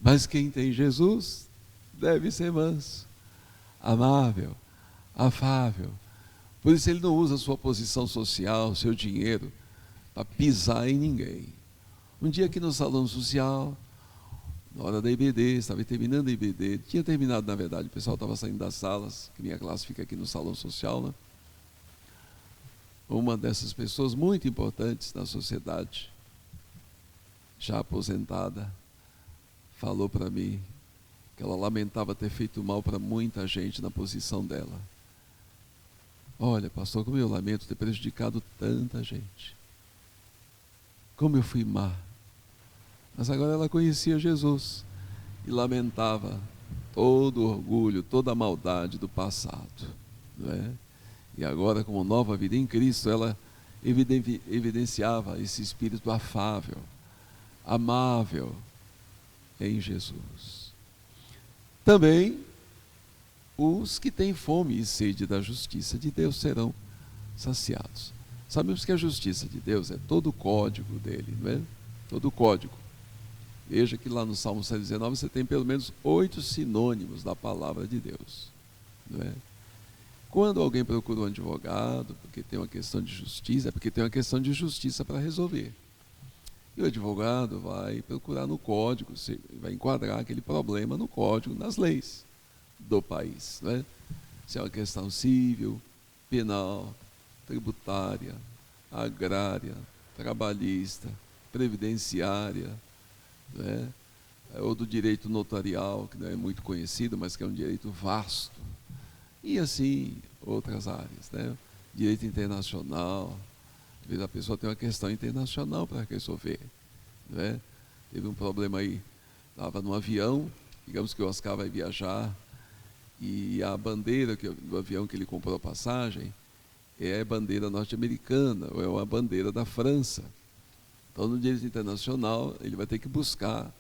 Mas quem tem Jesus deve ser manso, amável, afável. Por isso ele não usa a sua posição social, seu dinheiro, para pisar em ninguém. Um dia aqui no salão social, na hora da IBD, estava terminando a IBD, tinha terminado na verdade, o pessoal estava saindo das salas, que minha classe fica aqui no salão social, né? Uma dessas pessoas muito importantes na sociedade, já aposentada, falou para mim que ela lamentava ter feito mal para muita gente na posição dela. Olha, pastor, como eu lamento ter prejudicado tanta gente. Como eu fui má. Mas agora ela conhecia Jesus e lamentava todo o orgulho, toda a maldade do passado, não é? E agora, como nova vida em Cristo, ela evidenciava esse espírito afável, amável em Jesus. Também os que têm fome e sede da justiça de Deus serão saciados. Sabemos que a justiça de Deus é todo o código dele, não é? Todo o código. Veja que lá no Salmo 119 você tem pelo menos 8 sinônimos da palavra de Deus, não é? Quando alguém procura um advogado porque tem uma questão de justiça, é porque tem uma questão de justiça para resolver. E o advogado vai procurar no código, vai enquadrar aquele problema no código, nas leis do país, não é? Se é uma questão civil, penal, tributária, agrária, trabalhista, previdenciária, né? Ou do direito notarial, que não é muito conhecido, mas que é um direito vasto, e assim outras áreas, né? Direito internacional, às vezes a pessoa tem uma questão internacional para resolver, né? Teve um problema aí, estava num avião, digamos que o Oscar vai viajar, e a bandeira do avião que ele comprou a passagem é a bandeira norte-americana, ou é uma bandeira da França. Então, no direito internacional, ele vai ter que buscar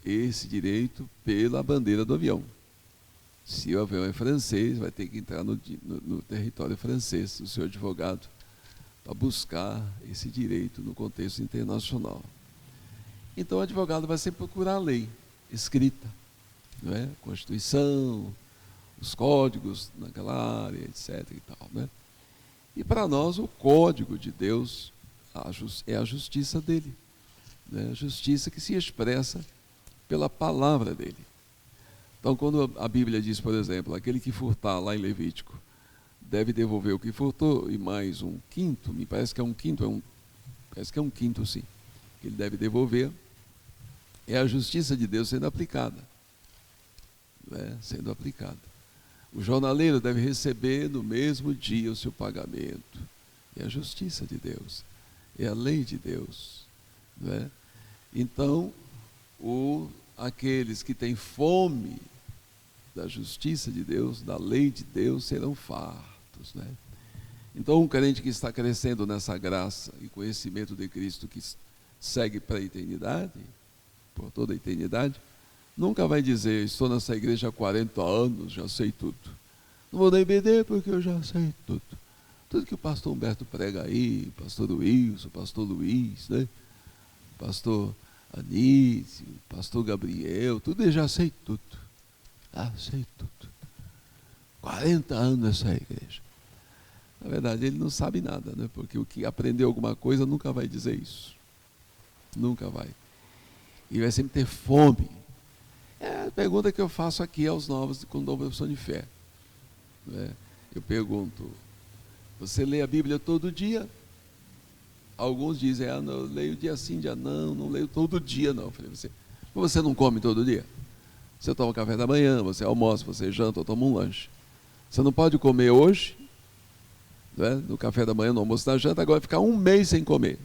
esse direito pela bandeira do avião. Se o avião é francês, vai ter que entrar no território francês, o seu advogado, para buscar esse direito no contexto internacional. Então, o advogado vai sempre procurar a lei escrita, não é? Constituição, os códigos naquela área, etc. e tal, né? E para nós, o código de Deus é a justiça dele, né? A justiça que se expressa pela palavra dele. Então, quando a Bíblia diz, por exemplo, aquele que furtar lá em Levítico deve devolver o que furtou e mais um quinto, me parece que é um quinto, parece que é um quinto sim, que ele deve devolver, é a justiça de Deus sendo aplicada, né? Sendo aplicada. O jornaleiro deve receber no mesmo dia o seu pagamento. É a justiça de Deus, é a lei de Deus, né? Então, aqueles que têm fome da justiça de Deus, da lei de Deus, serão fartos, né? Então, um crente que está crescendo nessa graça e conhecimento de Cristo, que segue para a eternidade, por toda a eternidade, nunca vai dizer, estou nessa igreja há 40 anos, já sei tudo. Não vou nem beber porque eu já sei tudo. Tudo que o pastor Humberto prega aí, o pastor Wilson, o pastor Luiz, né? O pastor Anísio, o pastor Gabriel, tudo eu já sei tudo. Ah, sei tudo. 40 anos nessa igreja. Na verdade, ele não sabe nada, né? Porque o que aprendeu alguma coisa nunca vai dizer isso. Nunca vai. E vai sempre ter fome. É a pergunta que eu faço aqui aos novos com nova opção de fé. Né? Eu pergunto, você lê a Bíblia todo dia? Alguns dizem, não, eu leio dia sim, dia não leio todo dia não. Eu falei, você não come todo dia? Você toma café da manhã, você almoça, você janta ou toma um lanche. Você não pode comer hoje, né? No café da manhã, no almoço, na janta, agora vai ficar um mês sem comer.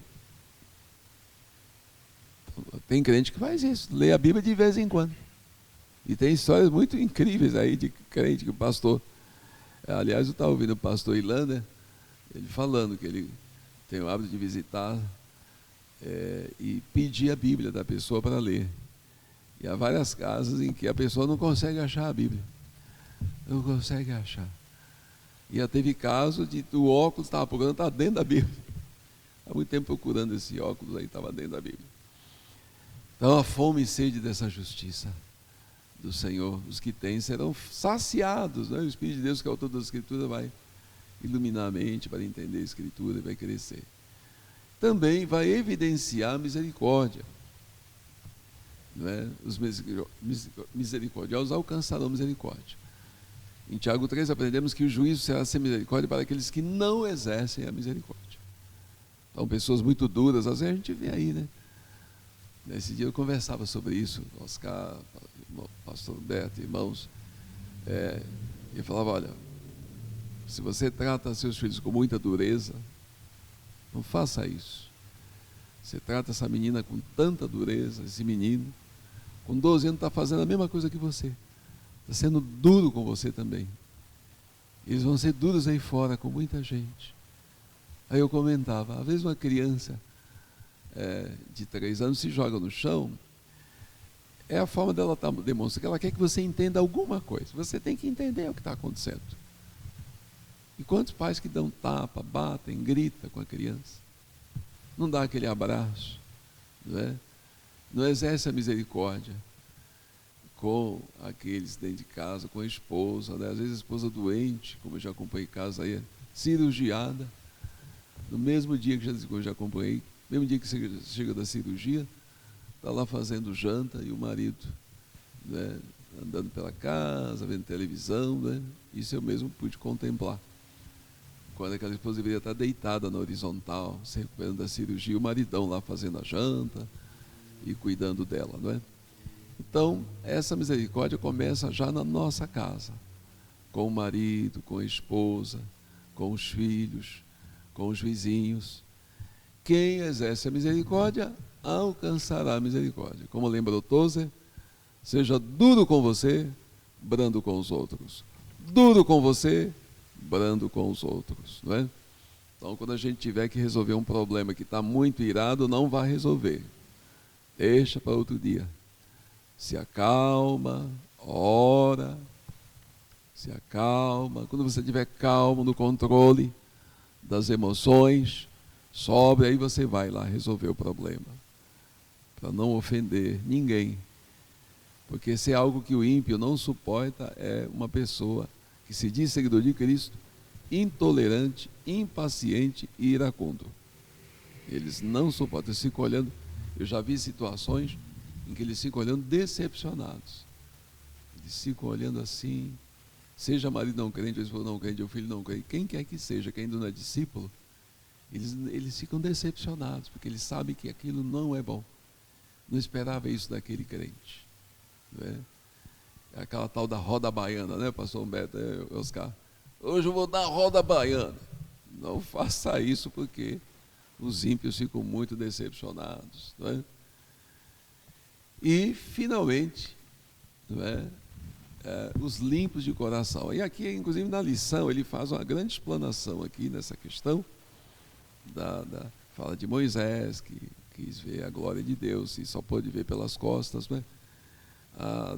Tem crente que faz isso, lê a Bíblia de vez em quando. E tem histórias muito incríveis aí de crente que o pastor... Aliás, eu estava ouvindo o pastor Ilander, ele falando que ele tem o hábito de visitar e pedir a Bíblia da pessoa para ler. E há várias casas em que a pessoa não consegue achar a Bíblia. Não consegue achar. E já teve caso de o óculos estava procurando, estava dentro da Bíblia. Há muito tempo procurando esse óculos aí, estava dentro da Bíblia. Então a fome e sede dessa justiça do Senhor, os que têm serão saciados, né? O Espírito de Deus, que é o autor da Escritura, vai iluminar a mente para entender a Escritura e vai crescer. Também vai evidenciar a misericórdia, não é? Os misericordiosos alcançarão misericórdia. Em Tiago 3 aprendemos que o juízo será sem misericórdia para aqueles que não exercem a misericórdia. Então, pessoas muito duras, às vezes a gente vê aí, né? Nesse dia eu conversava sobre isso, Oscar, pastor Humberto, irmãos, eu falava, olha, se você trata seus filhos com muita dureza, não faça isso. Você trata essa menina com tanta dureza, esse menino, com 12 anos está fazendo a mesma coisa que você, está sendo duro com você também. Eles vão ser duros aí fora com muita gente. Aí eu comentava, às vezes uma criança de 3 anos se joga no chão, é a forma dela estar demonstrando que ela quer que você entenda alguma coisa. Você tem que entender o que está acontecendo. E quantos pais que dão tapa, batem, gritam com a criança? Não dá aquele abraço, não é? Não exerce a misericórdia com aqueles dentro de casa, com a esposa, né? Às vezes a esposa doente, como eu já acompanhei casa aí, cirurgiada, no mesmo dia que eu já acompanhei, no mesmo dia que chega da cirurgia, está lá fazendo janta e o marido, né, andando pela casa, vendo televisão, né? Isso eu mesmo pude contemplar. Quando aquela esposa deveria estar deitada na horizontal, se recuperando da cirurgia, o maridão lá fazendo a janta e cuidando dela, não é? Então, essa misericórdia começa já na nossa casa, com o marido, com a esposa, com os filhos, com os vizinhos. Quem exerce a misericórdia, alcançará a misericórdia. Como lembrou Tozer, seja duro com você, brando com os outros. Duro com você, brando com os outros, não é? Então, quando a gente tiver que resolver um problema que está muito irado, não vai resolver. Deixa para outro dia. Se acalma, ora, se acalma. Quando você estiver calmo no controle das emoções, sobre, aí você vai lá resolver o problema. Para não ofender ninguém. Porque se é algo que o ímpio não suporta, é uma pessoa que se diz seguidor de Cristo, intolerante, impaciente e iracundo. Eles não suportam, eles ficam olhando. Eu já vi situações em que eles ficam olhando decepcionados. Eles ficam olhando assim, seja marido não crente, ou esposa não crente, ou filho não crente, quem quer que seja, que ainda não é discípulo, eles ficam decepcionados, porque eles sabem que aquilo não é bom. Não esperava isso daquele crente. Não é? É aquela tal da roda baiana, né, pastor Humberto, Oscar? Hoje eu vou dar a roda baiana. Não faça isso, porque os ímpios ficam muito decepcionados, não é? E, finalmente, não é? Os limpos de coração. E aqui, inclusive, na lição, ele faz uma grande explanação aqui nessa questão, fala de Moisés, que quis ver a glória de Deus e só pôde ver pelas costas, né?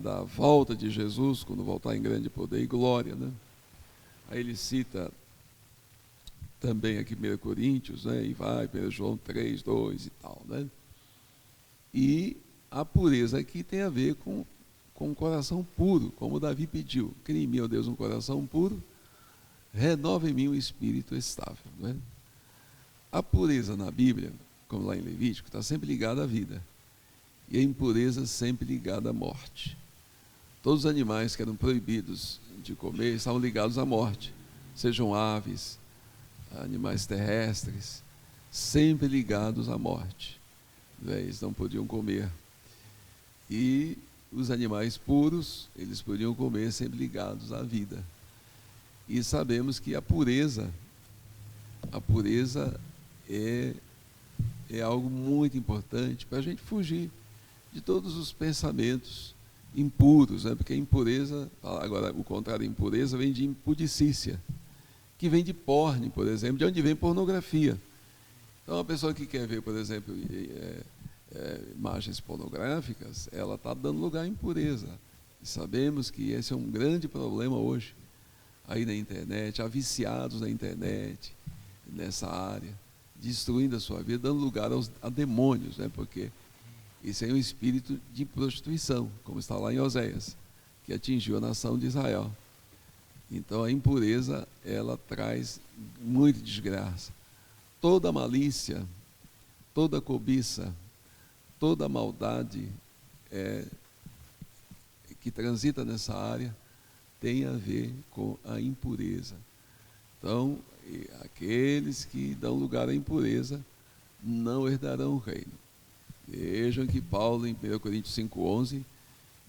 Da volta de Jesus, quando voltar em grande poder e glória, né? Aí ele cita também aqui 1 Coríntios, né? E vai, 1 João 3, 2 e tal, né? E a pureza aqui tem a ver com um coração puro, como Davi pediu. Cria em mim, ó Deus, um coração puro, renova em mim um espírito estável, né? A pureza na Bíblia, como lá em Levítico, está sempre ligada à vida. E a impureza sempre ligada à morte. Todos os animais que eram proibidos de comer estavam ligados à morte. Sejam aves, animais terrestres, sempre ligados à morte. Eles não podiam comer. E os animais puros, eles podiam comer sempre ligados à vida. E sabemos que a pureza é algo muito importante para a gente fugir de todos os pensamentos impuros, né? Porque a impureza, agora o contrário da impureza, vem de impudicícia, que vem de porne, por exemplo, de onde vem pornografia. Então, uma pessoa que quer ver, por exemplo, imagens pornográficas, ela está dando lugar à impureza. E sabemos que esse é um grande problema hoje, aí na internet, há viciados na internet, nessa área, destruindo a sua vida, dando lugar a demônios, né? Porque isso é um espírito de prostituição, como está lá em Oséias, que atingiu a nação de Israel. Então a impureza, ela traz muita desgraça. Toda malícia, toda cobiça, toda maldade que transita nessa área tem a ver com a impureza. Então, aqueles que dão lugar à impureza não herdarão o reino. Vejam que Paulo, em 1 Coríntios 5,11,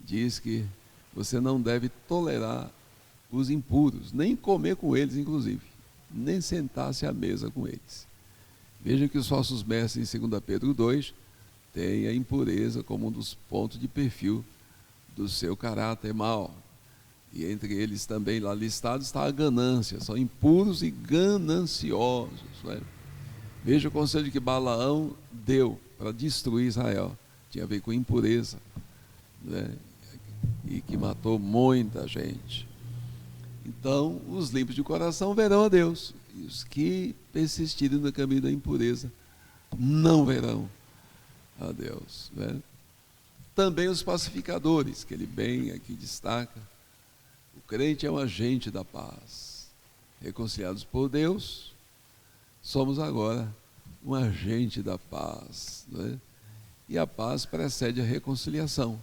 diz que você não deve tolerar os impuros, nem comer com eles, inclusive, nem sentar-se à mesa com eles. Vejam que os falsos mestres, em 2 Pedro 2, têm a impureza como um dos pontos de perfil do seu caráter mau. E entre eles também, lá listados, está a ganância. São impuros e gananciosos, né? Veja o conselho que Balaão deu para destruir Israel. Tinha a ver com impureza, né? E que matou muita gente. Então, os limpos de coração verão a Deus, e os que persistirem no caminho da impureza não verão a Deus, né? Também os pacificadores, que ele bem aqui destaca. O crente é um agente da paz. Reconciliados por Deus, somos agora um agente da paz, né? E a paz precede a reconciliação,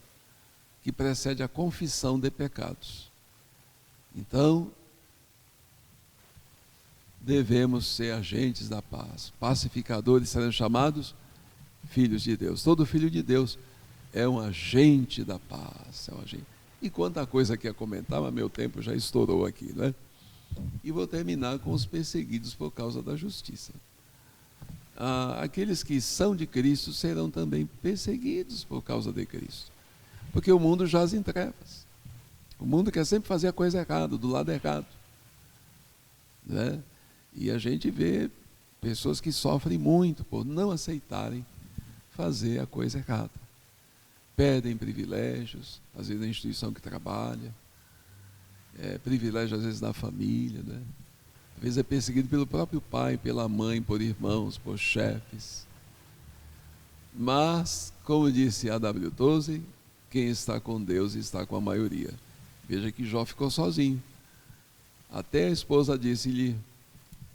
que precede a confissão de pecados. Então, devemos ser agentes da paz. Pacificadores serão chamados filhos de Deus. Todo filho de Deus é um agente da paz. É um agente. E quanta coisa que ia comentar, mas meu tempo já estourou aqui, né? E vou terminar com os perseguidos por causa da justiça. Aqueles que são de Cristo serão também perseguidos por causa de Cristo. Porque o mundo jaz em trevas. O mundo quer sempre fazer a coisa errada, do lado errado, né? E a gente vê pessoas que sofrem muito por não aceitarem fazer a coisa errada. Perdem privilégios, às vezes na instituição que trabalha, privilégio às vezes na família, né? Às vezes é perseguido pelo próprio pai, pela mãe, por irmãos, por chefes. Mas, como disse A.W. Tozer, quem está com Deus está com a maioria. Veja que Jó ficou sozinho. Até a esposa disse-lhe: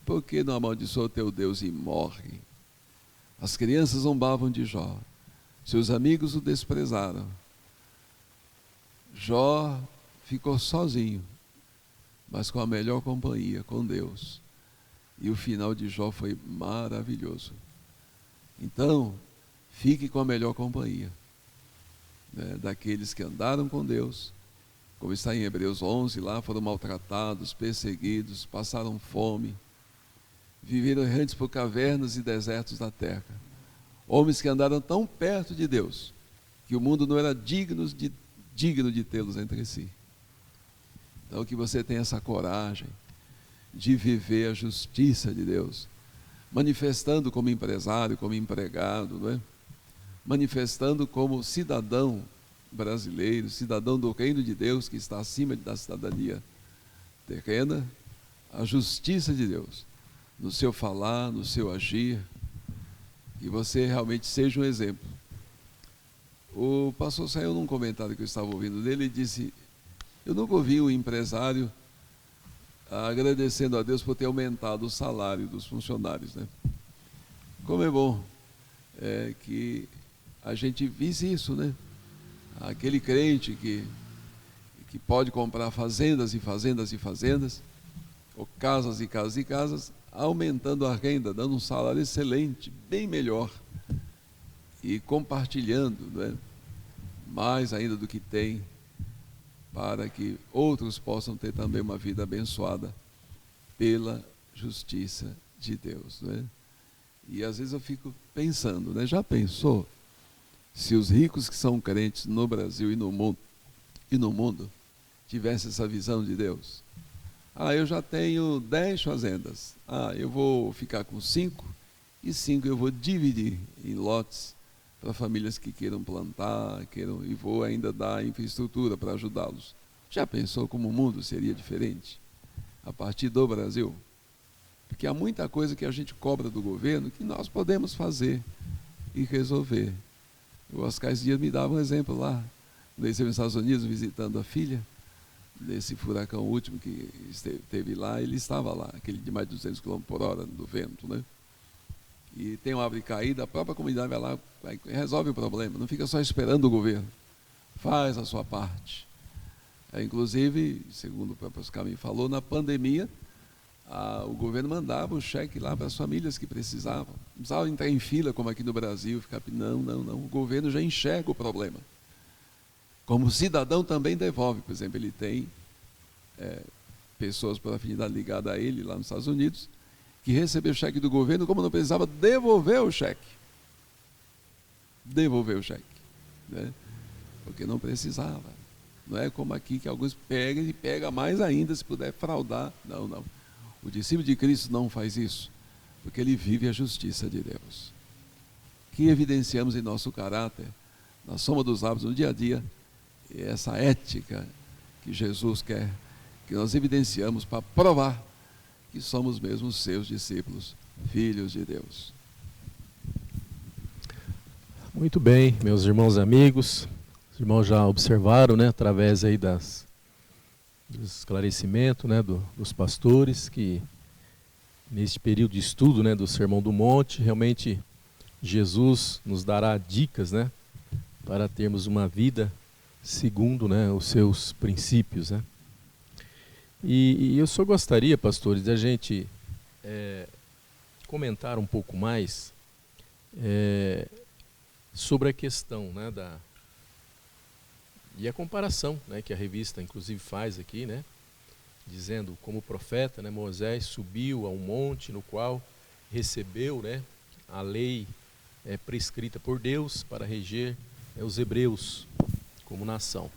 por que não amaldiçoa teu Deus e morre? As crianças zombavam de Jó. Seus amigos o desprezaram. Jó ficou sozinho, mas com a melhor companhia, com Deus. E o final de Jó foi maravilhoso. Então, fique com a melhor companhia, né, daqueles que andaram com Deus, como está em Hebreus 11, lá foram maltratados, perseguidos, passaram fome, viveram errantes por cavernas e desertos da terra. Homens que andaram tão perto de Deus, que o mundo não era digno de tê-los entre si. Então, que você tenha essa coragem de viver a justiça de Deus, manifestando como empresário, como empregado, não é? Manifestando como cidadão brasileiro, cidadão do reino de Deus, que está acima da cidadania terrena, a justiça de Deus, no seu falar, no seu agir, que você realmente seja um exemplo. O pastor saiu num comentário que eu estava ouvindo dele e disse: eu nunca ouvi um empresário agradecendo a Deus por ter aumentado o salário dos funcionários, né? Como é bom que a gente visse isso, né? Aquele crente que pode comprar fazendas e fazendas e fazendas, ou casas e casas e casas, aumentando a renda, dando um salário excelente, bem melhor, e compartilhando, né, mais ainda do que tem, para que outros possam ter também uma vida abençoada pela justiça de Deus, né? E às vezes eu fico pensando, né, já pensou se os ricos que são crentes no Brasil e no mundo tivessem essa visão de Deus? Eu já tenho 10 fazendas. Eu vou ficar com 5, e 5 eu vou dividir em lotes para famílias que queiram plantar, e vou ainda dar infraestrutura para ajudá-los. Já pensou como o mundo seria diferente a partir do Brasil? Porque há muita coisa que a gente cobra do governo que nós podemos fazer e resolver. O Oscar Dias me dava um exemplo lá, quando ele esteve nos Estados Unidos visitando a filha, nesse furacão último que esteve lá, ele estava lá, aquele de mais de 200 km por hora do vento, né? E tem uma árvore caída, a própria comunidade vai lá, resolve o problema, não fica só esperando o governo, faz a sua parte. Inclusive, segundo o próprio Oscar me falou, na pandemia, o governo mandava um cheque lá para as famílias que precisavam. Não precisava entrar em fila como aqui no Brasil, ficar, não, o governo já enxerga o problema. Como cidadão também devolve, por exemplo, ele tem pessoas por afinidade ligada a ele lá nos Estados Unidos, que recebeu o cheque do governo, como não precisava devolver o cheque. Né? Porque não precisava. Não é como aqui que alguns pegam e pega mais ainda se puder fraudar. Não. O discípulo de Cristo não faz isso, porque ele vive a justiça de Deus. Que evidenciamos em nosso caráter, na soma dos hábitos no dia a dia, essa ética que Jesus quer que nós evidenciamos para provar que somos mesmo seus discípulos, filhos de Deus. Muito bem, meus irmãos e amigos. Os irmãos já observaram, né, através aí do esclarecimento, né, dos pastores, que neste período de estudo, né, do Sermão do Monte, realmente Jesus nos dará dicas, né, para termos uma vida segundo, né, os seus princípios, né. E eu só gostaria, pastores, de a gente comentar um pouco mais sobre a questão, né, e a comparação, né, que a revista inclusive faz aqui, né, dizendo como profeta, né, Moisés subiu a um monte no qual recebeu, né, a lei prescrita por Deus para reger os hebreus como nação.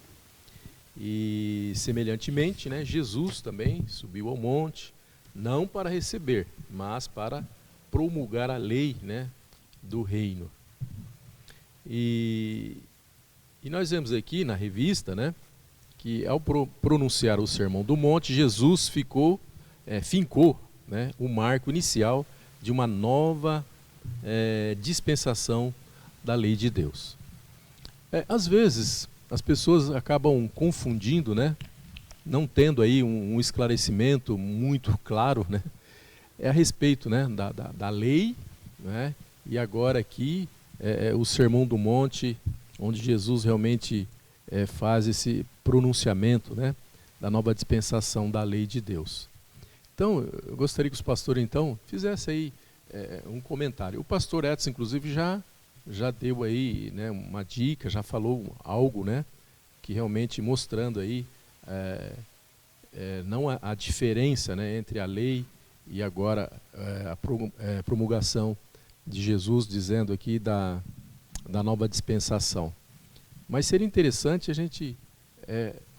E semelhantemente, né, Jesus também subiu ao monte, não para receber, mas para promulgar a lei, né, do reino. E nós vemos aqui na revista, né, que ao pronunciar o Sermão do Monte, Jesus fincou, né, o marco inicial de uma nova dispensação da lei de Deus. Às vezes, as pessoas acabam confundindo, né, não tendo aí um esclarecimento muito claro, né, a respeito, né, da lei, né, e agora aqui o Sermão do Monte, onde Jesus realmente faz esse pronunciamento, né, da nova dispensação da lei de Deus. Então, eu gostaria que os pastores, então, fizessem aí um comentário. O pastor Edson, inclusive, já deu aí, né, uma dica, já falou algo, né, que realmente mostrando aí não a diferença, né, entre a lei e agora a promulgação de Jesus, dizendo aqui da nova dispensação. Mas seria interessante a gente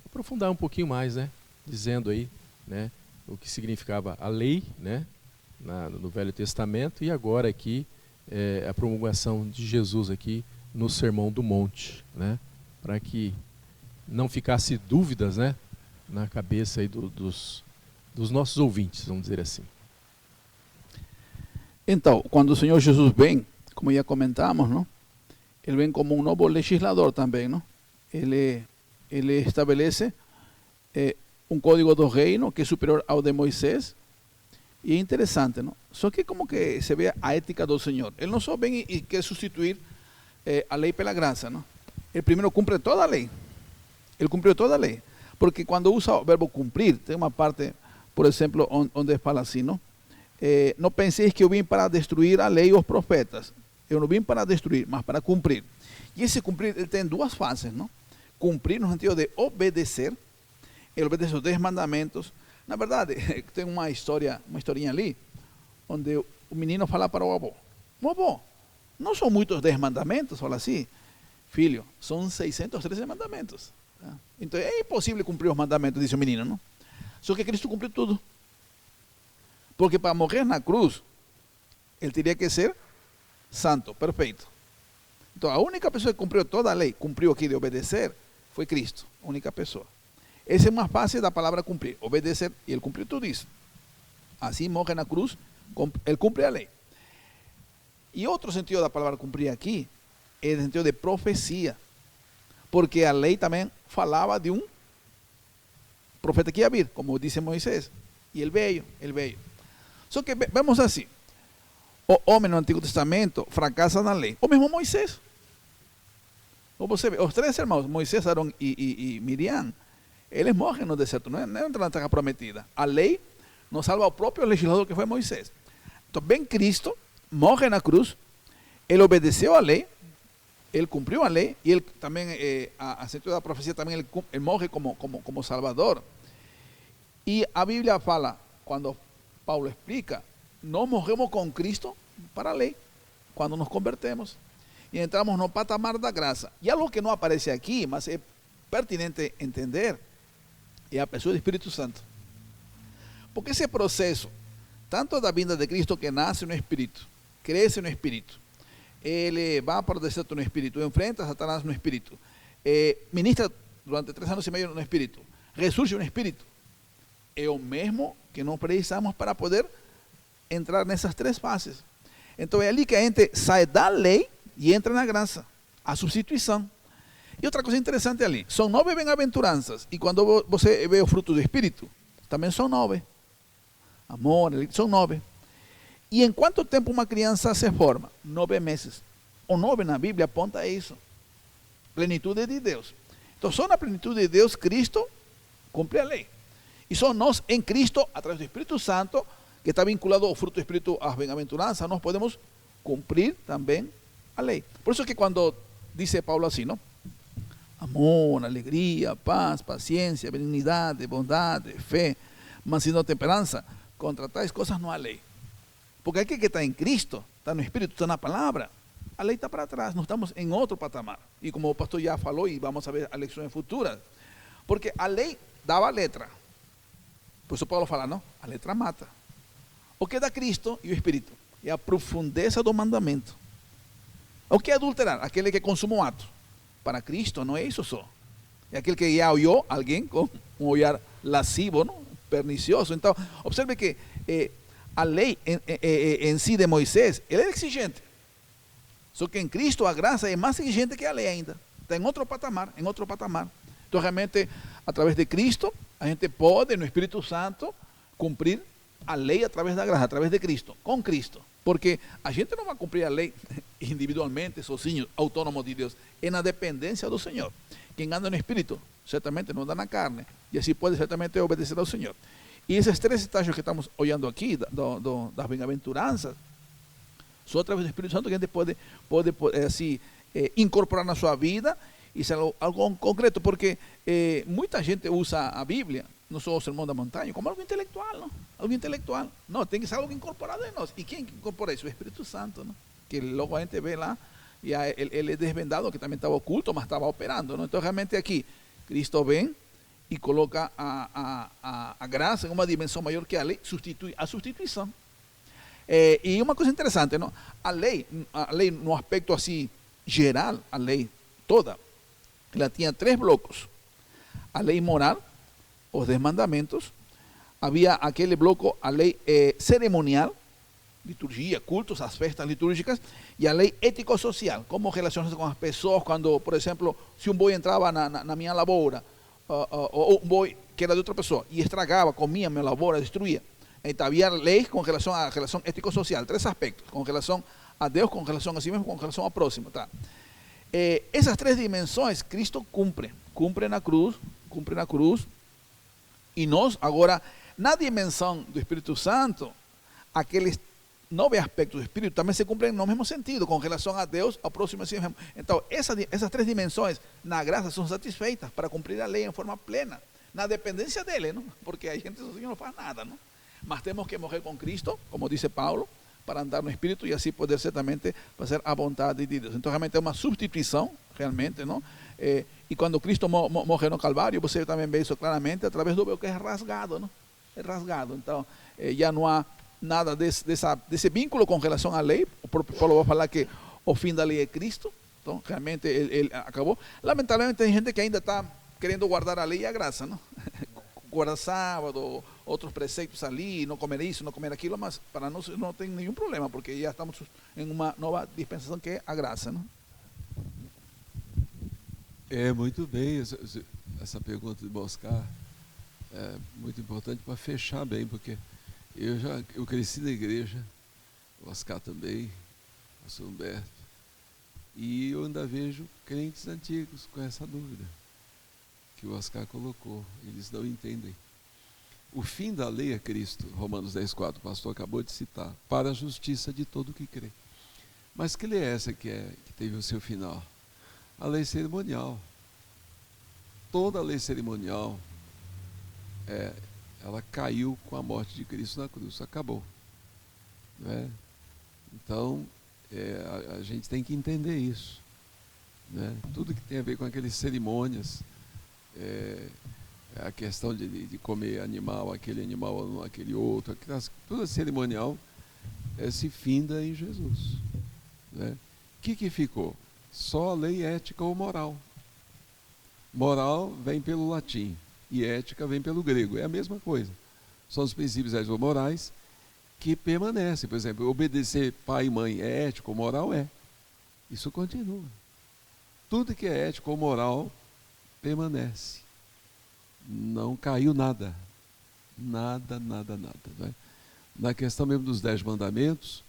aprofundar um pouquinho mais, né, dizendo aí, né, o que significava a lei, né, no Velho Testamento, e agora aqui a promulgação de Jesus aqui no Sermão do Monte, né, para que não ficasse dúvidas, né, na cabeça aí dos nossos ouvintes, vamos dizer assim. Então, quando o Senhor Jesus vem, como já comentamos, não? Ele vem como um novo legislador também, não? Ele estabelece um código do reino que é superior ao de Moisés. E é interessante, não? Só que como que se vê a ética do Senhor. Ele não só vem e quer substituir a lei pela graça, não? Ele primeiro cumpre toda a lei. Ele cumpriu toda a lei. Porque quando usa o verbo cumprir, tem uma parte, por exemplo, onde fala assim, não? Não penseis que eu vim para destruir a lei e os profetas. Eu não vim para destruir, mas para cumprir. E esse cumprir, ele tem duas fases, não? Cumprir no sentido de obedecer. Ele obedece os 10 mandamentos. Na verdade, tem uma historinha ali, onde o menino fala para o avô: avô, não são muitos 10 mandamentos? Fala assim: filho, são 613 mandamentos. Então é impossível cumprir os mandamentos, disse o menino, não? Só que Cristo cumpriu tudo. Porque para morrer na cruz, ele teria que ser santo, perfeito. Então a única pessoa que cumpriu toda a lei, cumpriu aqui de obedecer, foi Cristo, a única pessoa. Essa é uma fase da palavra cumprir, obedecer, e ele cumpriu tudo isso. Assim morre na cruz, ele cumpre a lei. E outro sentido da palavra cumprir aqui é o sentido de profecia, porque a lei também falava de um profeta que ia vir, como disse Moisés, e ele veio. Só que vemos assim: o homem no Antigo Testamento fracassa na lei, o mesmo Moisés. Você vê, os 3 irmãos, Moisés, Arão e Miriam, eles morrem no deserto, não entram na terra prometida. A lei nos salva o próprio legislador que foi Moisés. Então vem Cristo, morre na cruz, ele obedeceu a lei, ele cumpriu a lei, e ele também, a sentido da profecia também, ele morre como Salvador. E a Bíblia fala, quando Paulo explica, nós morremos com Cristo para a lei, quando nos convertemos. E entramos no patamar da graça. E algo que não aparece aqui, mas é pertinente entender, é a pessoa do Espírito Santo. Porque esse processo, tanto da vinda de Cristo, que nasce no Espírito, cresce no Espírito, ele vai para o deserto no Espírito, enfrenta a Satanás no Espírito, ministra durante 3 anos e meio no Espírito, ressurge no Espírito, é o mesmo que nós precisamos para poder entrar nessas três fases. Então é ali que a gente sai da lei e entra na graça, a substituição. E outra coisa interessante ali, são 9 bem-aventuranças, e quando você vê o fruto do Espírito, também são 9. Amor, são 9. E em quanto tempo uma criança se forma? 9 meses. O 9 na Bíblia aponta a isso. Plenitude de Deus. Então só na plenitude de Deus, Cristo cumpre a lei. E só nós em Cristo, através do Espírito Santo, que está vinculado ao fruto do Espírito, às bem-aventuranças, nós podemos cumprir também a lei. Por isso que quando diz Paulo assim, não? Amor, alegria, paz, paciência, benignidade, bondade, fé, mansidão, temperança, contra tais coisas não há lei. Porque aqui que está em Cristo, está no Espírito, está na palavra, a lei está para trás, nós estamos em outro patamar. E como o pastor já falou, e vamos ver as lições futuras, porque a lei dava a letra. Por isso Paulo fala, não, a letra mata. O que dá Cristo e o Espírito? É a profundeza do mandamento. O que é adulterar? Aquele que consuma um ato. Para Cristo não é isso só. É aquele que já olhou alguém com um olhar lascivo, não? Pernicioso. Então, observe que a lei em si de Moisés, ela é exigente. Só que em Cristo a graça é mais exigente que a lei ainda. Está em outro patamar, em outro patamar. Então, realmente, através de Cristo, a gente pode, no Espírito Santo, cumprir a lei através da graça, através de Cristo, com Cristo. Porque a gente não vai cumprir a lei individualmente, sozinho, autônomo de Deus. É na dependência do Senhor. Quem anda no Espírito, certamente não anda na carne. E assim pode certamente obedecer ao Senhor. E esses 3 estágios que estamos olhando aqui, das bem-aventuranças, só através do Espírito Santo que a gente pode assim, incorporar na sua vida e ser algo concreto. Porque muita gente usa a Bíblia, não só o Sermão da Montanha, como algo intelectual, não? Algo intelectual. Não, tem que ser algo incorporado em nós. E quem incorpora isso? O Espírito Santo, não? Que logo a gente vê lá, e ele é desvendado, que também estava oculto, mas estava operando, não? Então realmente aqui, Cristo vem e coloca a graça em uma dimensão maior que a lei, substitui a substituição. E uma coisa interessante, não? A lei no aspecto assim, geral, a lei toda, ela tinha 3 blocos. A lei moral, os 10 mandamentos, havia aquele bloco, a lei cerimonial, liturgia, cultos, as festas litúrgicas, e a lei ético-social, como relacionar-se com as pessoas, quando, por exemplo, se um boi entrava na minha lavoura, ou um boi que era de outra pessoa, e estragava, comia minha lavoura, destruía. Então havia leis com relação à relação ético-social, 3 aspectos, com relação a Deus, com relação a si mesmo, com relação ao próximo. Tá? Essas 3 dimensões, Cristo cumpre na cruz, e nós, agora, na dimensão do Espírito Santo, aqueles 9 aspectos do Espírito também se cumprem no mesmo sentido, com relação a Deus, ao próximo e a si mesmo. Então, essas 3 dimensões, na graça, são satisfeitas para cumprir a lei em forma plena, na dependência dele, não? Porque a gente sozinho não faz nada, não? Mas temos que morrer com Cristo, como diz Paulo, para andar no Espírito e assim poder certamente fazer a vontade de Deus. Então, realmente é uma substituição, realmente, não? E quando Cristo morre no Calvário, você também vê isso claramente através do véu que é rasgado, não? É rasgado. Então, já não há nada desse vínculo com relação à lei. O próprio Paulo vai falar que o fim da lei é Cristo. Então, realmente, ele acabou. Lamentavelmente, tem gente que ainda está querendo guardar a lei e a graça, não? Guardar sábado, outros preceitos ali, não comer isso, não comer aquilo, mas para nós não tem nenhum problema, porque já estamos em uma nova dispensação que é a graça, não? Muito bem, essa pergunta de Boscar é muito importante para fechar bem, porque eu cresci na igreja, o Oscar também, o pastor Humberto, e eu ainda vejo crentes antigos com essa dúvida que o Oscar colocou, eles não entendem. O fim da lei é Cristo, Romanos 10,4, o pastor acabou de citar, para a justiça de todo que crê. Mas que lei é essa que teve o seu final? A lei cerimonial. Toda a lei cerimonial, ela caiu com a morte de Cristo na cruz, acabou. Né? Então, a gente tem que entender isso. Né? Tudo que tem a ver com aquelas cerimônias, a questão de comer animal, aquele animal, aquele outro, toda cerimonial se finda em Jesus. Né? O que ficou? Só a lei ética ou moral. Moral vem pelo latim e ética vem pelo grego, é a mesma coisa. são os princípios ético-morais que permanecem. Por exemplo, obedecer pai e mãe é ético ou moral? É. Isso continua. Tudo que é ético ou moral permanece. Não caiu nada. Nada. Não é? Na questão mesmo dos 10 mandamentos,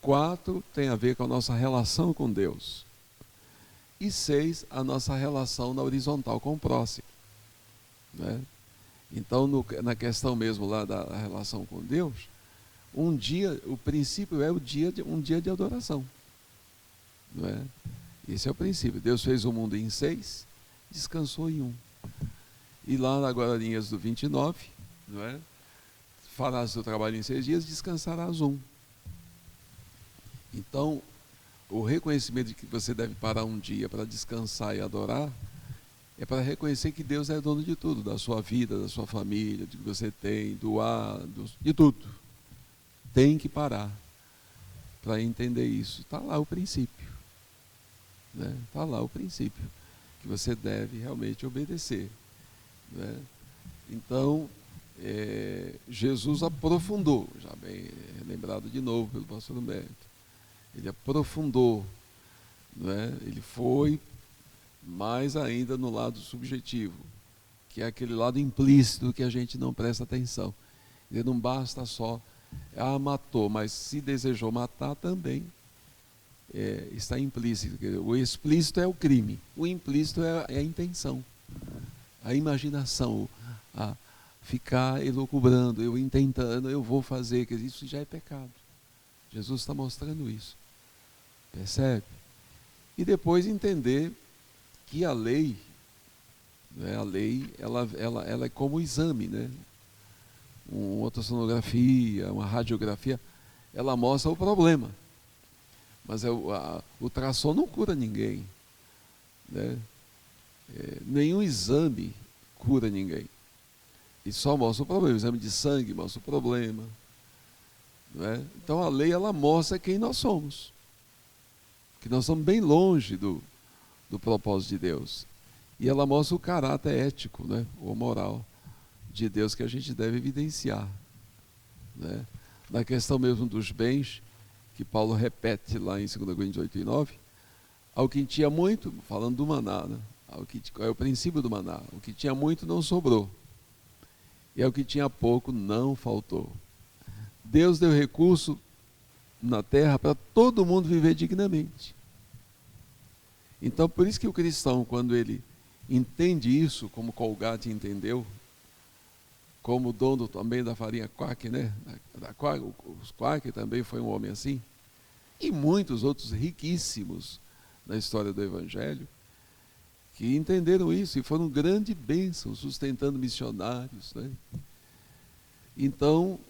4 tem a ver com a nossa relação com Deus. E 6, a nossa relação na horizontal com o próximo. Né? Então, na questão mesmo lá da relação com Deus, um dia, o princípio é um dia de adoração. Não é? Esse é o princípio. Deus fez o mundo em 6, descansou em 1. E lá agora, linhas do 29, não é? Farás o trabalho em 6 dias, descansarás 1. Então, o reconhecimento de que você deve parar um dia para descansar e adorar, é para reconhecer que Deus é dono de tudo, da sua vida, da sua família, do que você tem, do ar, de tudo. Tem que parar para entender isso. Está lá o princípio. Né? Está lá o princípio, que você deve realmente obedecer. Né? Então, Jesus aprofundou, já bem lembrado de novo pelo pastor Humberto. Ele aprofundou, né? Ele foi mais ainda no lado subjetivo, que é aquele lado implícito que a gente não presta atenção. Ele não basta só, matou, mas se desejou matar também está implícito. O explícito é o crime, o implícito é a intenção, a imaginação, a ficar elucubrando, eu intentando, eu vou fazer, que isso já é pecado. Jesus está mostrando isso. Percebe? E depois entender que a lei, né, ela é como o exame, né? Uma ultrassonografia, uma radiografia, ela mostra o problema. Mas o ultrassom não cura ninguém. Né? Nenhum exame cura ninguém. E só mostra o problema. O exame de sangue mostra o problema. Não é? Então a lei, ela mostra quem nós somos. Que nós estamos bem longe do propósito de Deus. E ela mostra o caráter ético, né, ou moral de Deus que a gente deve evidenciar. Né? Na questão mesmo dos bens, que Paulo repete lá em 2 Coríntios 8 e 9, ao que tinha muito, falando do maná, né? Qual é o princípio do maná? O que tinha muito não sobrou. E ao que tinha pouco não faltou. Deus deu recurso na terra para todo mundo viver dignamente. Então, por isso que o cristão, quando ele entende isso, como Colgate entendeu, como o dono também da farinha Quaker, né? Os Quaker também foi um homem assim, e muitos outros riquíssimos na história do Evangelho, que entenderam isso e foram grande bênção, sustentando missionários. Né? Então,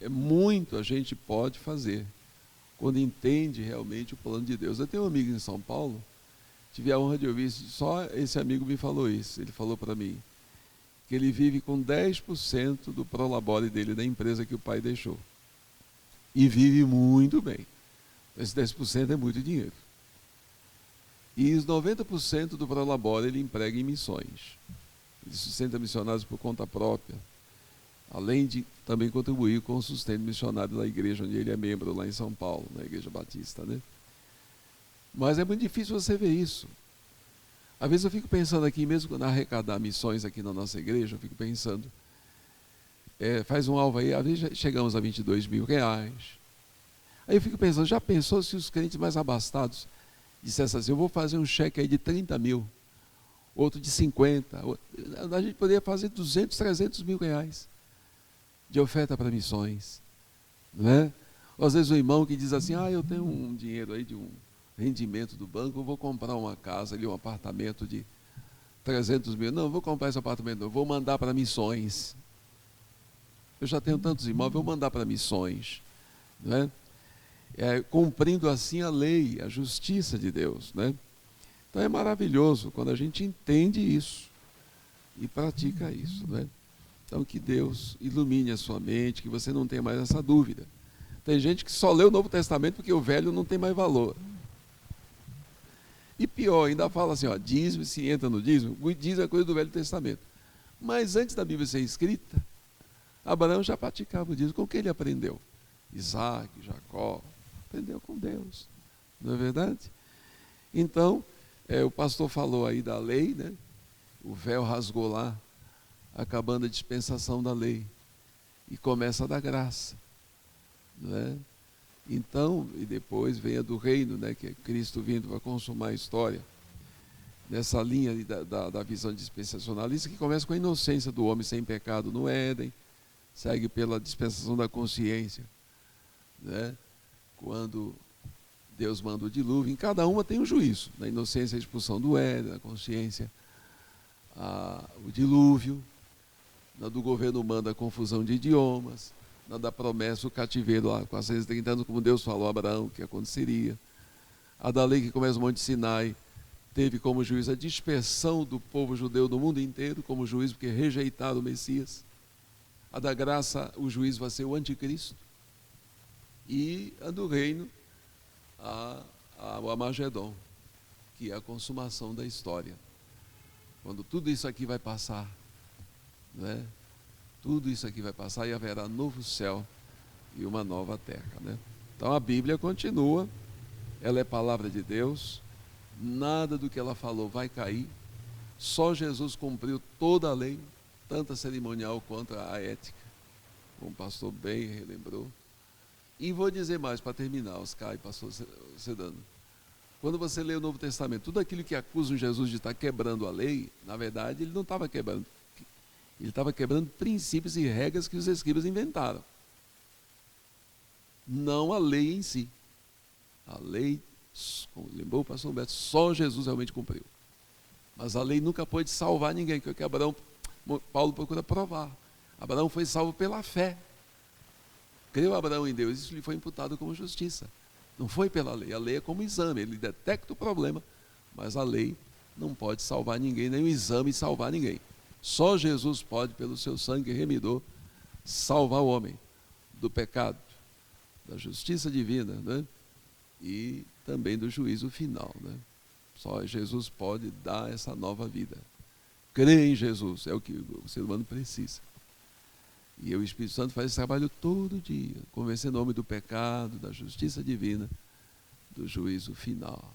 muito a gente pode fazer quando entende realmente o plano de Deus. Eu tenho um amigo em São Paulo, tive a honra de ouvir isso, só esse amigo me falou isso. Ele falou para mim que ele vive com 10% do prolabore dele, da empresa que o pai deixou. E vive muito bem. Esse 10% é muito dinheiro. E os 90% do prolabore ele emprega em missões. Ele sustenta missionários por conta própria, além de também contribuir com o sustento missionário da igreja onde ele é membro, lá em São Paulo, na Igreja Batista. Né? Mas é muito difícil você ver isso. Às vezes eu fico pensando aqui, mesmo quando arrecadar missões aqui na nossa igreja, eu fico pensando, faz um alvo aí, às vezes chegamos a 22 mil reais. Aí eu fico pensando, já pensou se os crentes mais abastados dissessem assim, eu vou fazer um cheque aí de 30 mil, outro de 50, a gente poderia fazer 200, 300 mil reais de oferta para missões. Não é? Ou às vezes o irmão que diz assim, eu tenho um dinheiro aí de um rendimento do banco, eu vou comprar uma casa ali, um apartamento de 300 mil. Não, eu vou comprar esse apartamento, não, eu vou mandar para missões. Eu já tenho tantos imóveis, eu vou mandar para missões. Não é? Cumprindo assim a lei, a justiça de Deus. Né? Então é maravilhoso quando a gente entende isso e pratica isso. Né? Então que Deus ilumine a sua mente, que você não tenha mais essa dúvida. Tem gente que só lê o Novo Testamento porque o Velho não tem mais valor. E pior, ainda fala assim, dízimo, se entra no dízimo, o dízimo é coisa do Velho Testamento. Mas antes da Bíblia ser escrita, Abraão já praticava o dízimo. Com quem ele aprendeu? Isaac, Jacó, aprendeu com Deus, não é verdade? Então, o pastor falou aí da lei, né? O véu rasgou lá, acabando a dispensação da lei, e começa a da graça, não é? Então, e depois vem a do reino, né? Que é Cristo vindo para consumar a história, nessa linha da visão dispensacionalista, que começa com a inocência do homem sem pecado no Éden, segue pela dispensação da consciência, né? Quando Deus manda o dilúvio, em cada uma tem um juízo. Na inocência, a expulsão do Éden, na consciência, o dilúvio. Na do governo humano, a confusão de idiomas. Na da promessa, o cativeiro lá, 430 anos, como Deus falou a Abraão que aconteceria. A da lei que começa no Monte Sinai, teve como juízo a dispersão do povo judeu do mundo inteiro, como juízo porque rejeitaram o Messias. A da graça, o juízo vai ser o anticristo. E a do reino, o Amagedon, que é a consumação da história. Quando tudo isso aqui vai passar, né? Tudo isso aqui vai passar e haverá novo céu e uma nova terra, né? Então a Bíblia continua, ela é palavra de Deus, nada do que ela falou vai cair, só Jesus cumpriu toda a lei, tanto a cerimonial quanto a ética, como o pastor bem relembrou. E vou dizer mais para terminar, Oscar e pastor Sedano. Quando você lê o Novo Testamento, tudo aquilo que acusa Jesus de estar quebrando a lei, na verdade ele não estava quebrando. Ele estava quebrando princípios e regras que os escribas inventaram. Não a lei em si. A lei, como lembrou o pastor Humberto, só Jesus realmente cumpriu. Mas a lei nunca pôde salvar ninguém, que é o que Paulo procura provar. Abraão foi salvo pela fé. Creu Abraão em Deus, isso lhe foi imputado como justiça. Não foi pela lei, a lei é como exame, ele detecta o problema, mas a lei não pode salvar ninguém, nem o exame salvar ninguém. Só Jesus pode, pelo seu sangue remidor, salvar o homem do pecado, da justiça divina, né? E também do juízo final, né? Só Jesus pode dar essa nova vida. Crer em Jesus é o que o ser humano precisa. E o Espírito Santo faz esse trabalho todo dia, convencendo o homem do pecado, da justiça divina, do juízo final.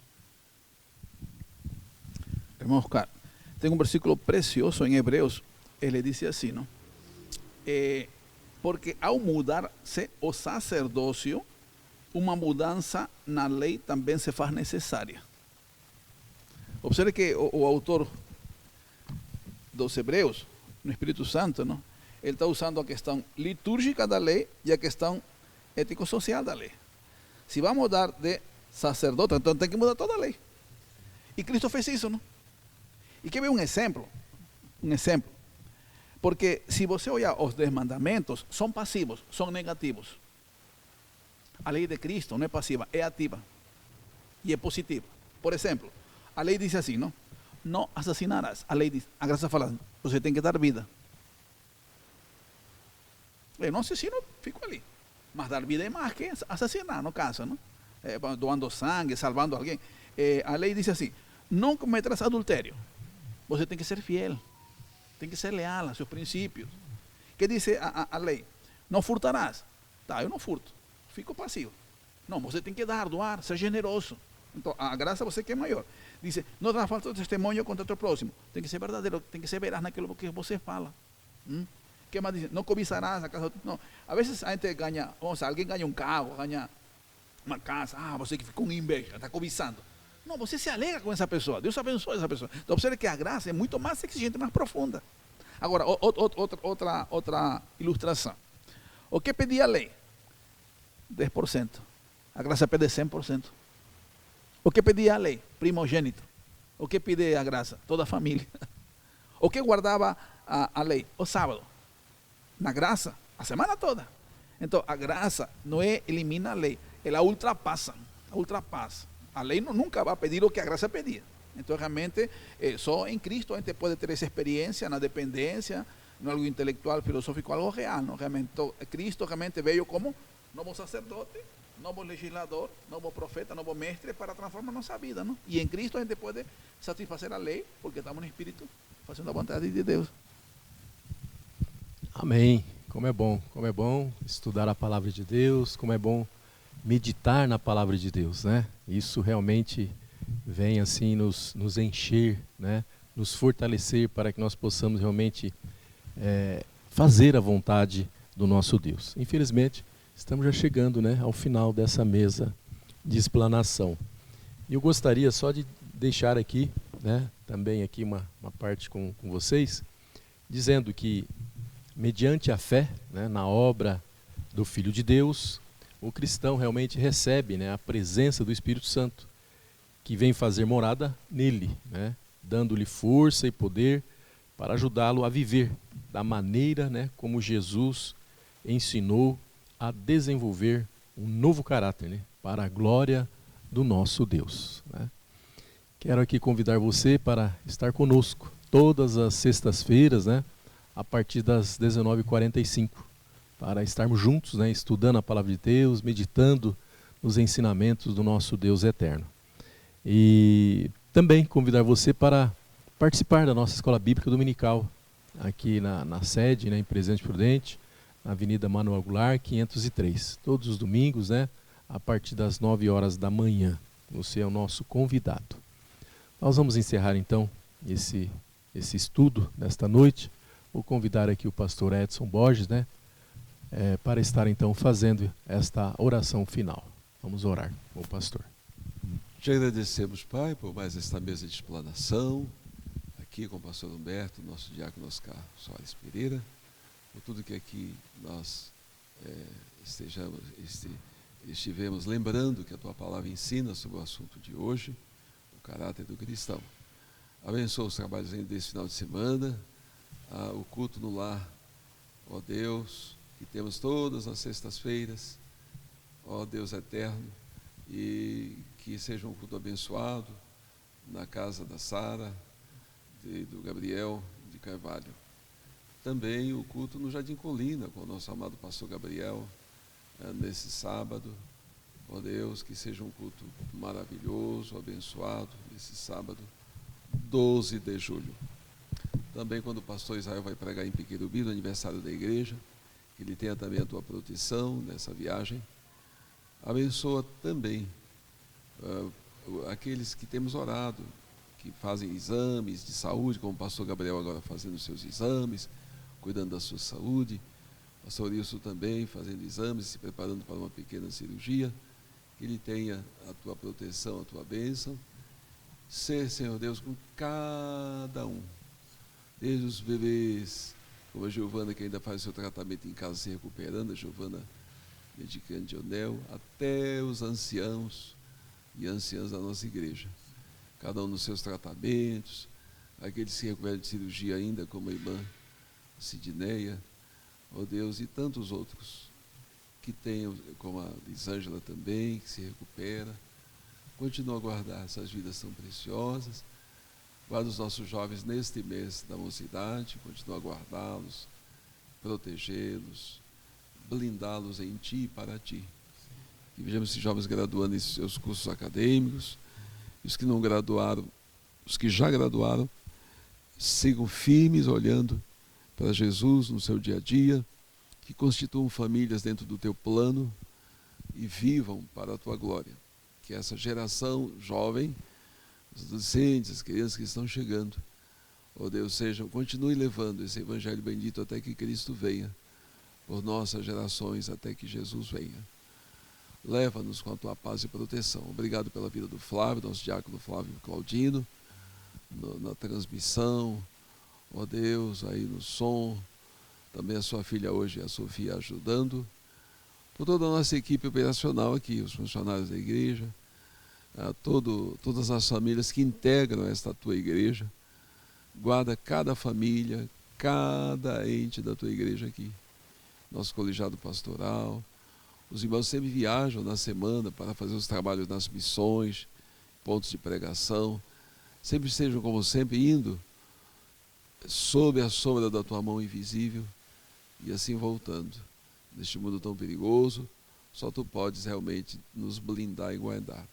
Irmão Oscar, tem um versículo precioso em Hebreus, ele diz assim, não? Porque ao mudar-se o sacerdócio, uma mudança na lei também se faz necessária. Observe que o autor dos Hebreus, no Espírito Santo, não? Ele está usando a questão litúrgica da lei e a questão ético-social da lei. Se vai mudar de sacerdote, então tem que mudar toda a lei. E Cristo fez isso, não? E quer ver um exemplo? Um exemplo. Porque se você olhar os 10 mandamentos, são passivos, são negativos. A lei de Cristo não é passiva, é ativa. E é positiva. Por exemplo, a lei diz assim, não? Não assassinarás. A graça fala, você tem que dar vida. Eu não assassino, fico ali. Mas dar vida é mais que assassinar, no caso, não? Doando sangue, salvando alguém. A lei diz assim, não cometerás adultério. Você tem que ser fiel. Tem que ser leal a seus princípios. Que diz a lei? Não furtarás. Tá, eu não furto. Fico passivo. Não, você tem que dar, doar, ser generoso. Então, a graça você que é maior. Diz, não dará falta de testemunho contra o teu próximo. Tem que ser verdadeiro, tem que ser veraz naquilo que você fala. Que mais diz? Não cobiçarás a casa. Não. A vezes a gente ganha, alguém ganha um carro, ganha uma casa. Você que ficou com inveja, está cobiçando. Não, você se alegra com essa pessoa. Deus abençoa essa pessoa. Então, observe que a graça é muito mais exigente, mais profunda. Agora, outra ilustração. O que pedia a lei? 10%. A graça pede 100%. O que pedia a lei? Primogênito. O que pede a graça? Toda a família. O que guardava a lei? O sábado. Na graça, a semana toda. Então, a graça não elimina a lei, ela ultrapassa. A lei nunca vai pedir o que a graça pedia. Então, realmente, só em Cristo a gente pode ter essa experiência na dependência, não algo intelectual, filosófico, algo real. Não? Realmente, Cristo realmente veio como novo sacerdote, novo legislador, novo profeta, novo mestre para transformar nossa vida. Não? E em Cristo a gente pode satisfazer a lei, porque estamos no Espírito, fazendo a vontade de Deus. Amém. como é bom estudar a palavra de Deus, como é bom meditar na palavra de Deus, né? Isso realmente vem assim nos encher, né? Nos fortalecer para que nós possamos realmente fazer a vontade do nosso Deus. Infelizmente, estamos já chegando, né, ao final dessa mesa de explanação. E eu gostaria só de deixar aqui, né, também aqui uma parte com vocês, dizendo que, mediante a fé, né, na obra do Filho de Deus, o cristão realmente recebe, né, a presença do Espírito Santo, que vem fazer morada nele, né, dando-lhe força e poder para ajudá-lo a viver da maneira, né, como Jesus ensinou a desenvolver um novo caráter, né, para a glória do nosso Deus, né. Quero aqui convidar você para estar conosco todas as sextas-feiras, né, a partir das 19h45, para estarmos juntos, né, estudando a palavra de Deus, meditando nos ensinamentos do nosso Deus eterno. E também convidar você para participar da nossa Escola Bíblica Dominical, aqui na sede, né, em Presidente Prudente, na Avenida Manuel Goulart, 503. Todos os domingos, né, a partir das 9h da manhã. Você é o nosso convidado. Nós vamos encerrar então esse estudo desta noite. Vou convidar aqui o pastor Edson Borges, né, para estar então fazendo esta oração final. Vamos orar com o pastor. Te agradecemos, Pai, por mais esta mesa de explanação, aqui com o pastor Humberto, nosso diácono Oscar Soares Pereira, por tudo que aqui nós estivemos lembrando que a Tua palavra ensina sobre o assunto de hoje, o caráter do cristão. Abençoa os trabalhos ainda desse final de semana, o culto no lar, ó Deus, que temos todas as sextas-feiras, ó Deus eterno, e que seja um culto abençoado na casa da Sara, do Gabriel de Carvalho. Também o culto no Jardim Colina, com o nosso amado pastor Gabriel, nesse sábado. Ó Deus, que seja um culto maravilhoso, abençoado, nesse sábado, 12 de julho. Também quando o pastor Israel vai pregar em Piquerubi, no aniversário da igreja, que ele tenha também a Tua proteção nessa viagem. Abençoa também aqueles que temos orado, que fazem exames de saúde, como o pastor Gabriel agora fazendo os seus exames, cuidando da sua saúde, o pastor Wilson também fazendo exames, se preparando para uma pequena cirurgia, que ele tenha a Tua proteção, a Tua bênção. Ser, Senhor Deus, com cada um, desde os bebês, como a Giovana, que ainda faz o seu tratamento em casa se recuperando, a Giovana medicante de Onel, até os anciãos e anciãs da nossa igreja, cada um nos seus tratamentos, aqueles que se recuperam de cirurgia ainda, como a irmã Sidneia, ó Deus, e tantos outros que tenham, como a Lisângela também, que se recupera. Continua a guardar essas vidas tão preciosas, guarda os nossos jovens neste mês da mocidade, continua a guardá-los, protegê-los, blindá-los em Ti e para Ti. Que vejamos esses jovens graduando em seus cursos acadêmicos, e os que não graduaram, os que já graduaram, sigam firmes olhando para Jesus no seu dia a dia, que constituam famílias dentro do Teu plano e vivam para a Tua glória. Que essa geração jovem, os adolescentes, as crianças que estão chegando, ó Deus, continue levando esse evangelho bendito até que Cristo venha, por nossas gerações até que Jesus venha. Leva-nos com a Tua paz e proteção. Obrigado pela vida do Flávio, nosso diácono Flávio Claudino, na transmissão, ó Deus, aí no som, também a sua filha hoje, a Sofia, ajudando, por toda a nossa equipe operacional aqui, os funcionários da igreja, todas as famílias que integram esta Tua igreja. Guarda cada família, cada ente da Tua igreja aqui, nosso colegiado pastoral. Os irmãos sempre viajam na semana para fazer os trabalhos nas missões, pontos de pregação, sempre estejam como sempre indo sob a sombra da Tua mão invisível e assim voltando. Neste mundo tão perigoso, só Tu podes realmente nos blindar e guardar.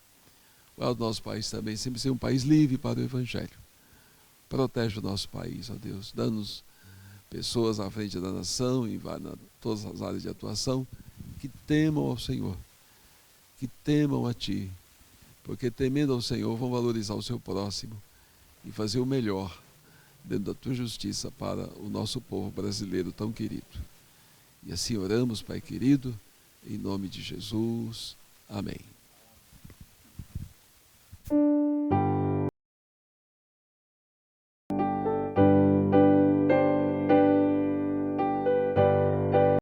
Guarda o nosso país também, sempre ser um país livre para o Evangelho. Protege o nosso país, ó Deus, dá-nos pessoas à frente da nação, em todas as áreas de atuação, que temam ao Senhor, que temam a Ti, porque temendo ao Senhor vão valorizar o seu próximo e fazer o melhor dentro da Tua justiça para o nosso povo brasileiro tão querido. E assim oramos, Pai querido, em nome de Jesus. Amém.